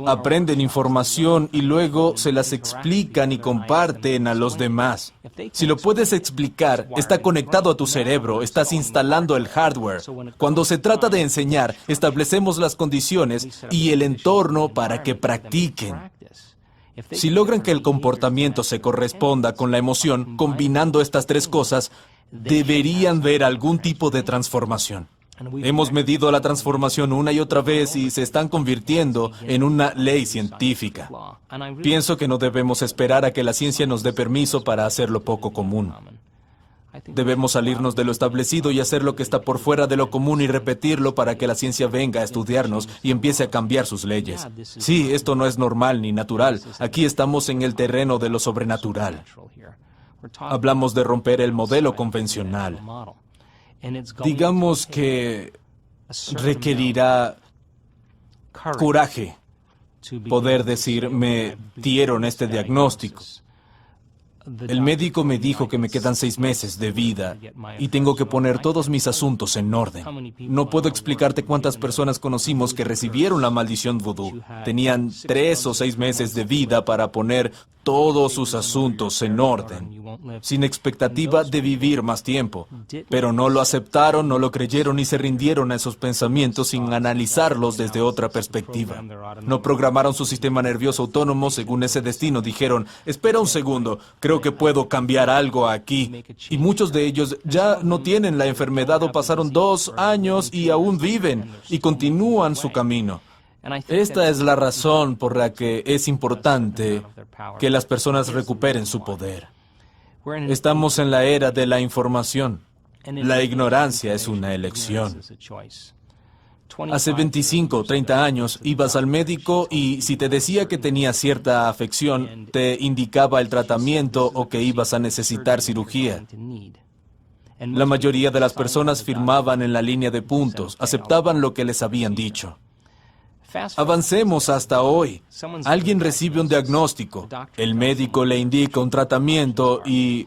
S1: aprenden información y luego se las explican y comparten a los demás. Si lo puedes explicar, está conectado a tu cerebro, estás instalando el hardware. Cuando se trata de enseñar, establecemos las condiciones y el entorno para que practiquen. Si logran que el comportamiento se corresponda con la emoción, combinando estas tres cosas, deberían ver algún tipo de transformación. Hemos medido la transformación una y otra vez y se están convirtiendo en una ley científica. Pienso que no debemos esperar a que la ciencia nos dé permiso para hacer lo poco común. Debemos salirnos de lo establecido y hacer lo que está por fuera de lo común y repetirlo para que la ciencia venga a estudiarnos y empiece a cambiar sus leyes. Sí, esto no es normal ni natural. Aquí estamos en el terreno de lo sobrenatural. Hablamos de romper el modelo convencional. Digamos que requerirá coraje poder decir, me dieron este diagnóstico. El médico me dijo que me quedan 6 meses de vida y tengo que poner todos mis asuntos en orden. No puedo explicarte cuántas personas conocimos que recibieron la maldición vudú. Tenían 3 o 6 meses de vida para poner todos sus asuntos en orden, sin expectativa de vivir más tiempo. Pero no lo aceptaron, no lo creyeron y se rindieron a esos pensamientos sin analizarlos desde otra perspectiva. No programaron su sistema nervioso autónomo según ese destino. Dijeron, espera un segundo, creo que puedo cambiar algo aquí. Y muchos de ellos ya no tienen la enfermedad o pasaron 2 años y aún viven y continúan su camino. Esta es la razón por la que es importante que las personas recuperen su poder. Estamos en la era de la información. La ignorancia es una elección. Hace 25 o 30 años ibas al médico y si te decía que tenías cierta afección, te indicaba el tratamiento o que ibas a necesitar cirugía. La mayoría de las personas firmaban en la línea de puntos, aceptaban lo que les habían dicho. Avancemos hasta hoy. Alguien recibe un diagnóstico, el médico le indica un tratamiento y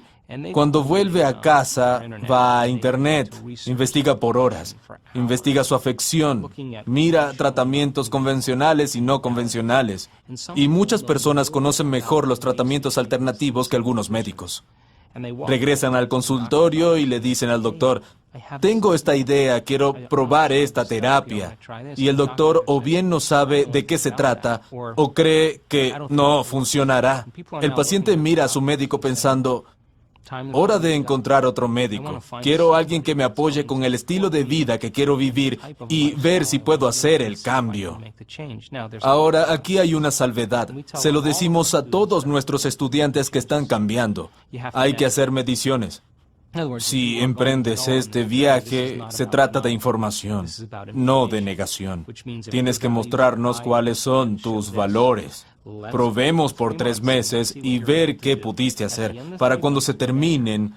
S1: Cuando vuelve a casa, va a Internet, investiga por horas, investiga su afección, mira tratamientos convencionales y no convencionales. Y muchas personas conocen mejor los tratamientos alternativos que algunos médicos. Regresan al consultorio y le dicen al doctor, tengo esta idea, quiero probar esta terapia. Y el doctor o bien no sabe de qué se trata o cree que no funcionará. El paciente mira a su médico pensando, hora de encontrar otro médico. Quiero a alguien que me apoye con el estilo de vida que quiero vivir y ver si puedo hacer el cambio. Ahora, aquí hay una salvedad. Se lo decimos a todos nuestros estudiantes que están cambiando. Hay que hacer mediciones. Si emprendes este viaje, se trata de información, no de negación. Tienes que mostrarnos cuáles son tus valores. Probemos por 3 meses y ver qué pudiste hacer. Para cuando se terminen,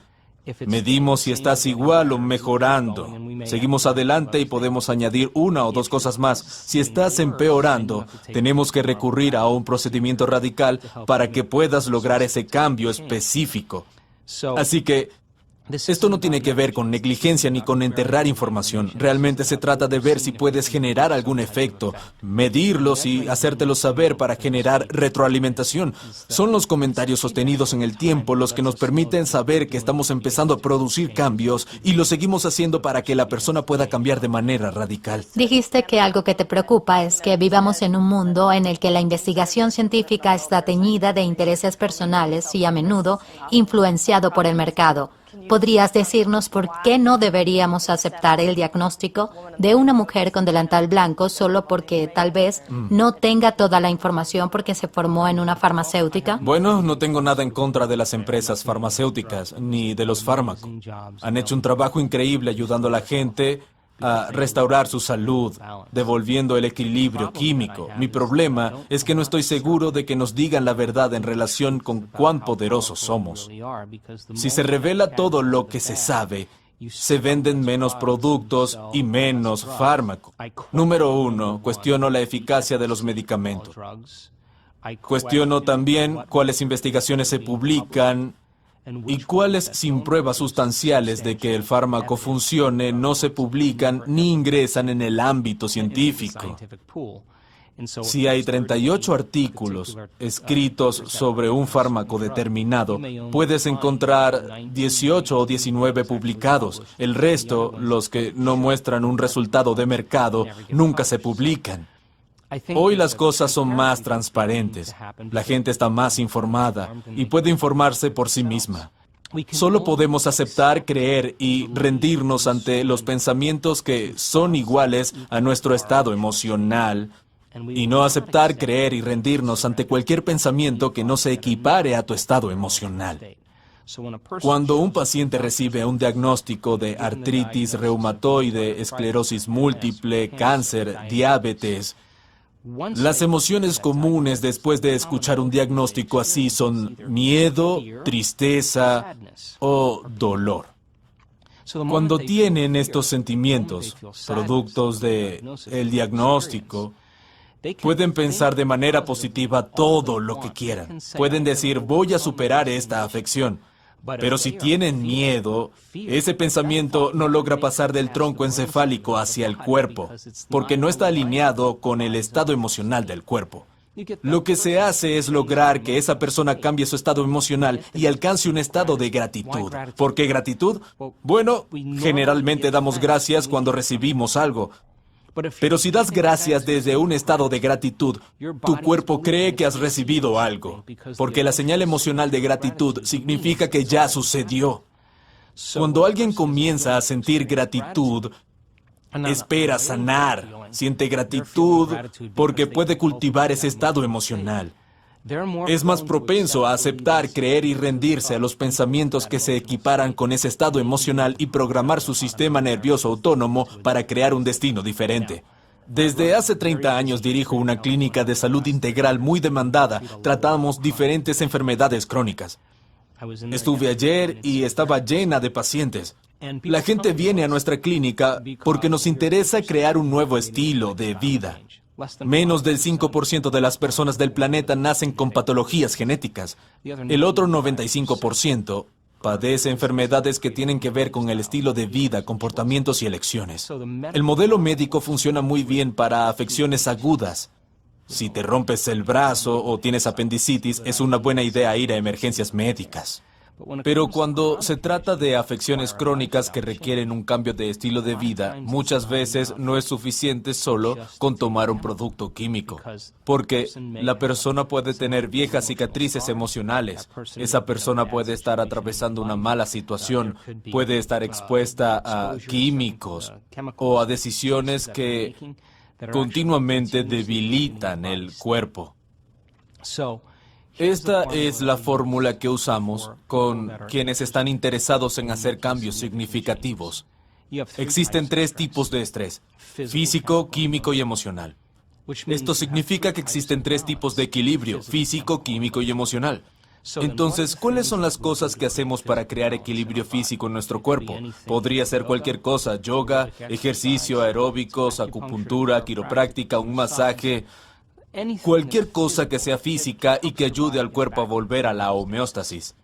S1: medimos si estás igual o mejorando. Seguimos adelante y podemos añadir 1 o 2 cosas más. Si estás empeorando, tenemos que recurrir a un procedimiento radical para que puedas lograr ese cambio específico. Así que esto no tiene que ver con negligencia ni con enterrar información. Realmente se trata de ver si puedes generar algún efecto, medirlos y hacértelo saber para generar retroalimentación. Son los comentarios sostenidos en el tiempo los que nos permiten saber que estamos empezando a producir cambios y lo seguimos haciendo para que la persona pueda cambiar de manera radical.
S2: Dijiste que algo que te preocupa es que vivamos en un mundo en el que la investigación científica está teñida de intereses personales y a menudo influenciado por el mercado. ¿Podrías decirnos por qué no deberíamos aceptar el diagnóstico de una mujer con delantal blanco solo porque tal vez no tenga toda la información porque se formó en una farmacéutica?
S1: Bueno, no tengo nada en contra de las empresas farmacéuticas ni de los fármacos. Han hecho un trabajo increíble ayudando a la gente a restaurar su salud, devolviendo el equilibrio químico. Mi problema es que no estoy seguro de que nos digan la verdad en relación con cuán poderosos somos. Si se revela todo lo que se sabe, se venden menos productos y menos fármaco. Número 1, cuestiono la eficacia de los medicamentos. Cuestiono también cuáles investigaciones se publican y cuáles sin pruebas sustanciales de que el fármaco funcione no se publican ni ingresan en el ámbito científico. Si hay 38 artículos escritos sobre un fármaco determinado, puedes encontrar 18 o 19 publicados. El resto, los que no muestran un resultado de mercado, nunca se publican. Hoy las cosas son más transparentes, la gente está más informada y puede informarse por sí misma. Solo podemos aceptar, creer y rendirnos ante los pensamientos que son iguales a nuestro estado emocional y no aceptar, creer y rendirnos ante cualquier pensamiento que no se equipare a tu estado emocional. Cuando un paciente recibe un diagnóstico de artritis reumatoide, esclerosis múltiple, cáncer, diabetes, las emociones comunes después de escuchar un diagnóstico así son miedo, tristeza o dolor. Cuando tienen estos sentimientos, productos del diagnóstico, pueden pensar de manera positiva todo lo que quieran. Pueden decir, voy a superar esta afección. Pero si tienen miedo, ese pensamiento no logra pasar del tronco encefálico hacia el cuerpo, porque no está alineado con el estado emocional del cuerpo. Lo que se hace es lograr que esa persona cambie su estado emocional y alcance un estado de gratitud. ¿Por qué gratitud? Bueno, generalmente damos gracias cuando recibimos algo. Pero si das gracias desde un estado de gratitud, tu cuerpo cree que has recibido algo, porque la señal emocional de gratitud significa que ya sucedió. Cuando alguien comienza a sentir gratitud, espera sanar, siente gratitud porque puede cultivar ese estado emocional. Es más propenso a aceptar, creer y rendirse a los pensamientos que se equiparan con ese estado emocional y programar su sistema nervioso autónomo para crear un destino diferente. Desde hace 30 años dirijo una clínica de salud integral muy demandada. Tratamos diferentes enfermedades crónicas. Estuve ayer y estaba llena de pacientes. La gente viene a nuestra clínica porque nos interesa crear un nuevo estilo de vida. Menos del 5% de las personas del planeta nacen con patologías genéticas. El otro 95% padece enfermedades que tienen que ver con el estilo de vida, comportamientos y elecciones. El modelo médico funciona muy bien para afecciones agudas. Si te rompes el brazo o tienes apendicitis, es una buena idea ir a emergencias médicas. Pero cuando se trata de afecciones crónicas que requieren un cambio de estilo de vida, muchas veces no es suficiente solo con tomar un producto químico, porque la persona puede tener viejas cicatrices emocionales. Esa persona puede estar atravesando una mala situación, puede estar expuesta a químicos o a decisiones que continuamente debilitan el cuerpo. Esta es la fórmula que usamos con quienes están interesados en hacer cambios significativos. Existen 3 tipos de estrés: físico, químico y emocional. Esto significa que existen 3 tipos de equilibrio: físico, químico y emocional. Entonces, ¿cuáles son las cosas que hacemos para crear equilibrio físico en nuestro cuerpo? Podría ser cualquier cosa: yoga, ejercicio, aeróbicos, acupuntura, quiropráctica, un masaje. Cualquier cosa que sea física y que ayude al cuerpo a volver a la homeostasis.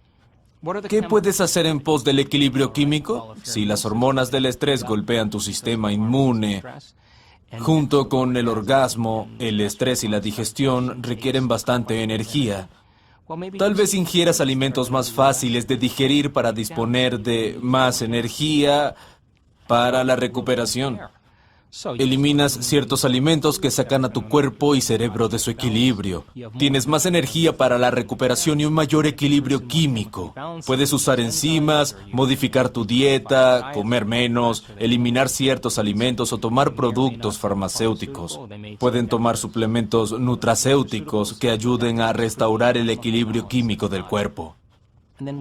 S1: ¿Qué puedes hacer en pos del equilibrio químico? Si las hormonas del estrés golpean tu sistema inmune, junto con el orgasmo, el estrés y la digestión requieren bastante energía. Tal vez ingieras alimentos más fáciles de digerir para disponer de más energía para la recuperación. Eliminas ciertos alimentos que sacan a tu cuerpo y cerebro de su equilibrio. Tienes más energía para la recuperación y un mayor equilibrio químico. Puedes usar enzimas, modificar tu dieta, comer menos, eliminar ciertos alimentos o tomar productos farmacéuticos. Pueden tomar suplementos nutracéuticos que ayuden a restaurar el equilibrio químico del cuerpo.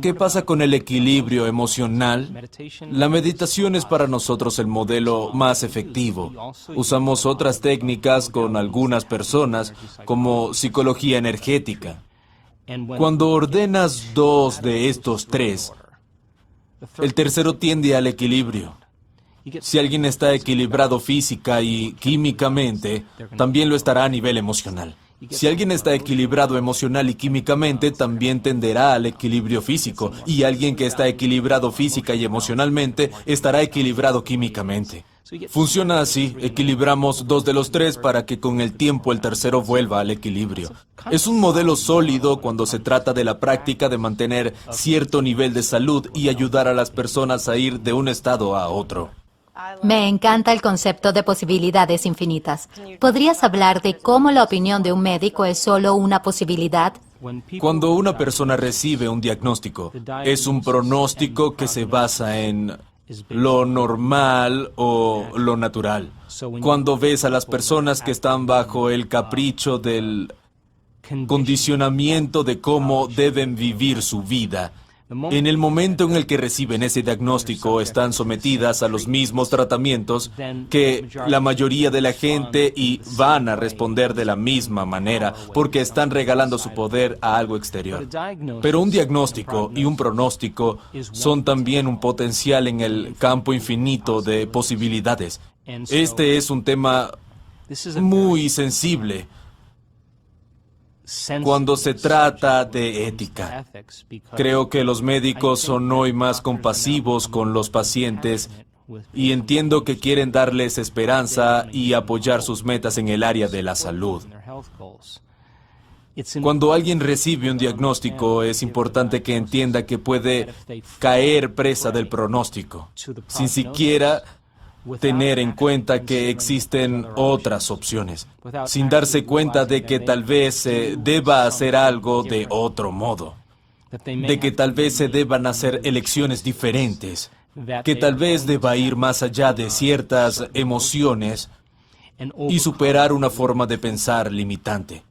S1: ¿Qué pasa con el equilibrio emocional? La meditación es para nosotros el modelo más efectivo. Usamos otras técnicas con algunas personas, como psicología energética. Cuando ordenas 2 de estos 3, el tercero tiende al equilibrio. Si alguien está equilibrado física y químicamente, también lo estará a nivel emocional. Si alguien está equilibrado emocional y químicamente, también tenderá al equilibrio físico. Y alguien que está equilibrado física y emocionalmente, estará equilibrado químicamente. Funciona así: equilibramos 2 de los 3 para que con el tiempo el tercero vuelva al equilibrio. Es un modelo sólido cuando se trata de la práctica de mantener cierto nivel de salud y ayudar a las personas a ir de un estado a otro.
S2: Me encanta el concepto de posibilidades infinitas. ¿Podrías hablar de cómo la opinión de un médico es solo una posibilidad?
S1: Cuando una persona recibe un diagnóstico, es un pronóstico que se basa en lo normal o lo natural. Cuando ves a las personas que están bajo el capricho del condicionamiento de cómo deben vivir su vida, en el momento en el que reciben ese diagnóstico, están sometidas a los mismos tratamientos que la mayoría de la gente y van a responder de la misma manera porque están regalando su poder a algo exterior. Pero un diagnóstico y un pronóstico son también un potencial en el campo infinito de posibilidades. Este es un tema muy sensible cuando se trata de ética. Creo que los médicos son hoy más compasivos con los pacientes y entiendo que quieren darles esperanza y apoyar sus metas en el área de la salud. Cuando alguien recibe un diagnóstico, es importante que entienda que puede caer presa del pronóstico, sin siquiera tener en cuenta que existen otras opciones, sin darse cuenta de que tal vez se deba hacer algo de otro modo, de que tal vez se deban hacer elecciones diferentes, que tal vez deba ir más allá de ciertas emociones y superar una forma de pensar limitante.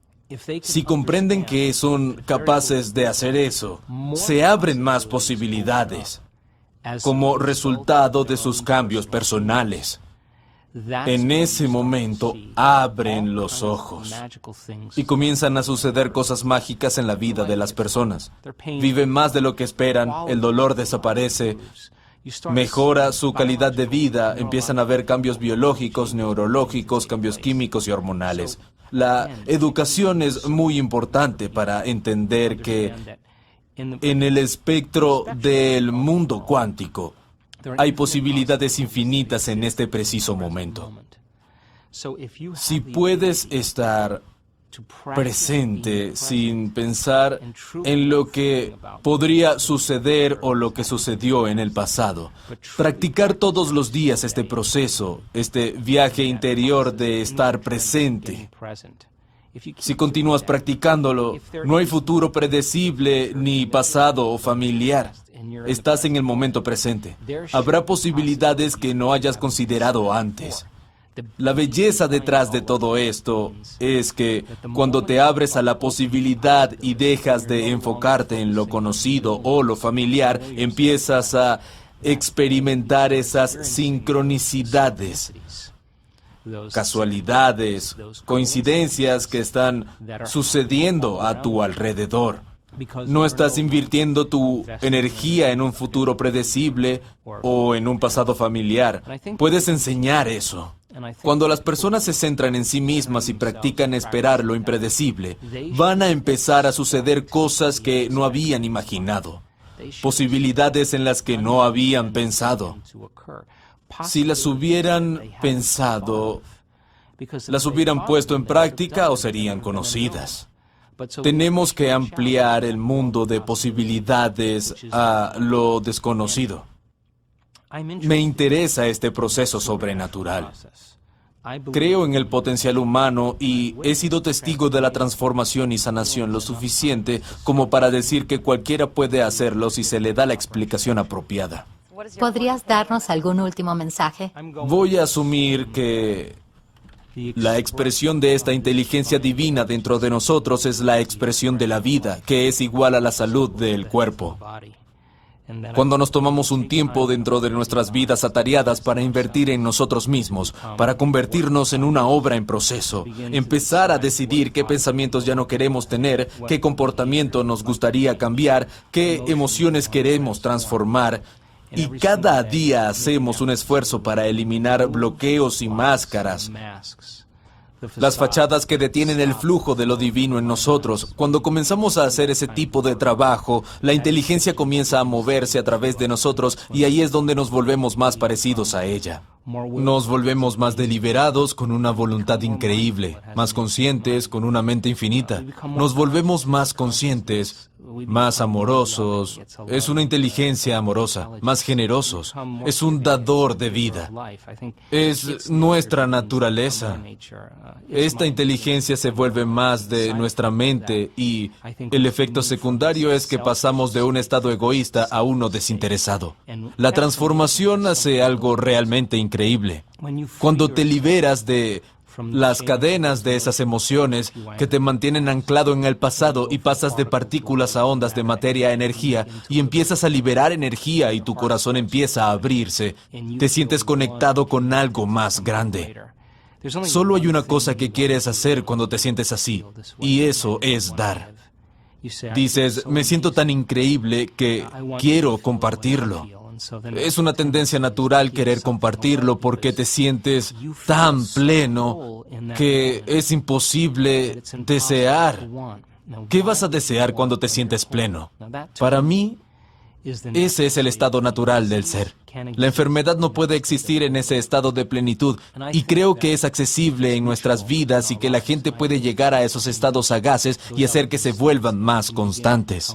S1: Si comprenden que son capaces de hacer eso, se abren más posibilidades como resultado de sus cambios personales. En ese momento abren los ojos y comienzan a suceder cosas mágicas en la vida de las personas. Viven más de lo que esperan, el dolor desaparece, mejora su calidad de vida, empiezan a haber cambios biológicos, neurológicos, cambios químicos y hormonales. La educación es muy importante para entender que En el espectro del mundo cuántico, hay posibilidades infinitas en este preciso momento. Si puedes estar presente sin pensar en lo que podría suceder o lo que sucedió en el pasado, practicar todos los días este proceso, este viaje interior de estar presente. Si continúas practicándolo, no hay futuro predecible ni pasado o familiar. Estás en el momento presente. Habrá posibilidades que no hayas considerado antes. La belleza detrás de todo esto es que cuando te abres a la posibilidad y dejas de enfocarte en lo conocido o lo familiar, empiezas a experimentar esas sincronicidades, casualidades, coincidencias que están sucediendo a tu alrededor. No estás invirtiendo tu energía en un futuro predecible o en un pasado familiar. Puedes enseñar eso. Cuando las personas se centran en sí mismas y practican esperar lo impredecible, van a empezar a suceder cosas que no habían imaginado, posibilidades en las que no habían pensado. Si las hubieran pensado, las hubieran puesto en práctica o serían conocidas. Tenemos que ampliar el mundo de posibilidades a lo desconocido. Me interesa este proceso sobrenatural. Creo en el potencial humano y he sido testigo de la transformación y sanación lo suficiente como para decir que cualquiera puede hacerlo si se le da la explicación apropiada.
S2: ¿Podrías darnos algún último mensaje?
S1: Voy a asumir que la expresión de esta inteligencia divina dentro de nosotros es la expresión de la vida, que es igual a la salud del cuerpo. Cuando nos tomamos un tiempo dentro de nuestras vidas atareadas para invertir en nosotros mismos, para convertirnos en una obra en proceso, empezar a decidir qué pensamientos ya no queremos tener, qué comportamiento nos gustaría cambiar, qué emociones queremos transformar, y cada día hacemos un esfuerzo para eliminar bloqueos y máscaras, las fachadas que detienen el flujo de lo divino en nosotros. Cuando comenzamos a hacer ese tipo de trabajo, la inteligencia comienza a moverse a través de nosotros y ahí es donde nos volvemos más parecidos a ella. Nos volvemos más deliberados, con una voluntad increíble, más conscientes, con una mente infinita. Nos volvemos más conscientes, más amorosos. Es una inteligencia amorosa, más generosos. Es un dador de vida. Es nuestra naturaleza. Esta inteligencia se vuelve más de nuestra mente y el efecto secundario es que pasamos de un estado egoísta a uno desinteresado. La transformación hace algo realmente increíble. Cuando te liberas de las cadenas de esas emociones que te mantienen anclado en el pasado y pasas de partículas a ondas de materia a energía y empiezas a liberar energía y tu corazón empieza a abrirse, te sientes conectado con algo más grande. Solo hay una cosa que quieres hacer cuando te sientes así, y eso es dar. Dices, me siento tan increíble que quiero compartirlo. Es una tendencia natural querer compartirlo porque te sientes tan pleno que es imposible desear. ¿Qué vas a desear cuando te sientes pleno? Para mí, ese es el estado natural del ser. La enfermedad no puede existir en ese estado de plenitud y creo que es accesible en nuestras vidas y que la gente puede llegar a esos estados sagaces y hacer que se vuelvan más constantes.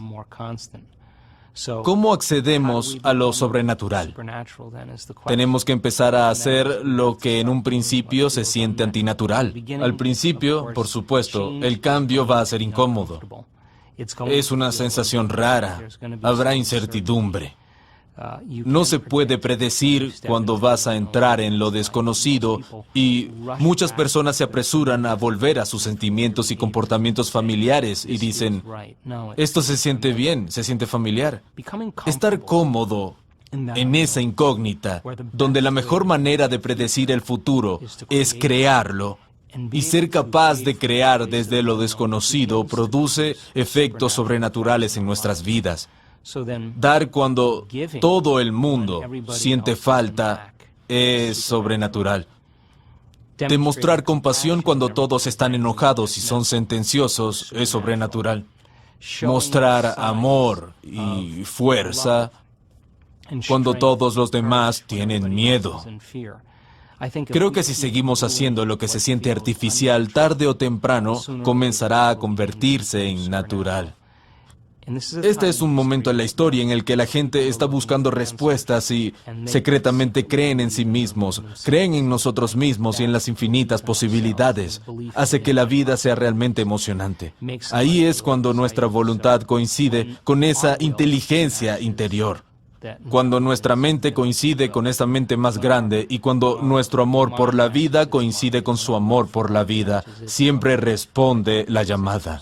S1: ¿Cómo accedemos a lo sobrenatural? Tenemos que empezar a hacer lo que en un principio se siente antinatural. Al principio, por supuesto, el cambio va a ser incómodo. Es una sensación rara. Habrá incertidumbre. No se puede predecir cuándo vas a entrar en lo desconocido y muchas personas se apresuran a volver a sus sentimientos y comportamientos familiares y dicen, esto se siente bien, se siente familiar. Estar cómodo en esa incógnita, donde la mejor manera de predecir el futuro es crearlo, y ser capaz de crear desde lo desconocido produce efectos sobrenaturales en nuestras vidas. Dar cuando todo el mundo siente falta es sobrenatural. Demostrar compasión cuando todos están enojados y son sentenciosos es sobrenatural. mostrar amor y fuerza cuando todos los demás tienen miedo. Creo que si seguimos haciendo lo que se siente artificial, tarde o temprano comenzará a convertirse en natural. Este es un momento en la historia en el que la gente está buscando respuestas y secretamente creen en sí mismos, creen en nosotros mismos y en las infinitas posibilidades. Hace que la vida sea realmente emocionante. Ahí es cuando nuestra voluntad coincide con esa inteligencia interior. Cuando nuestra mente coincide con esa mente más grande y cuando nuestro amor por la vida coincide con su amor por la vida, siempre responde la llamada.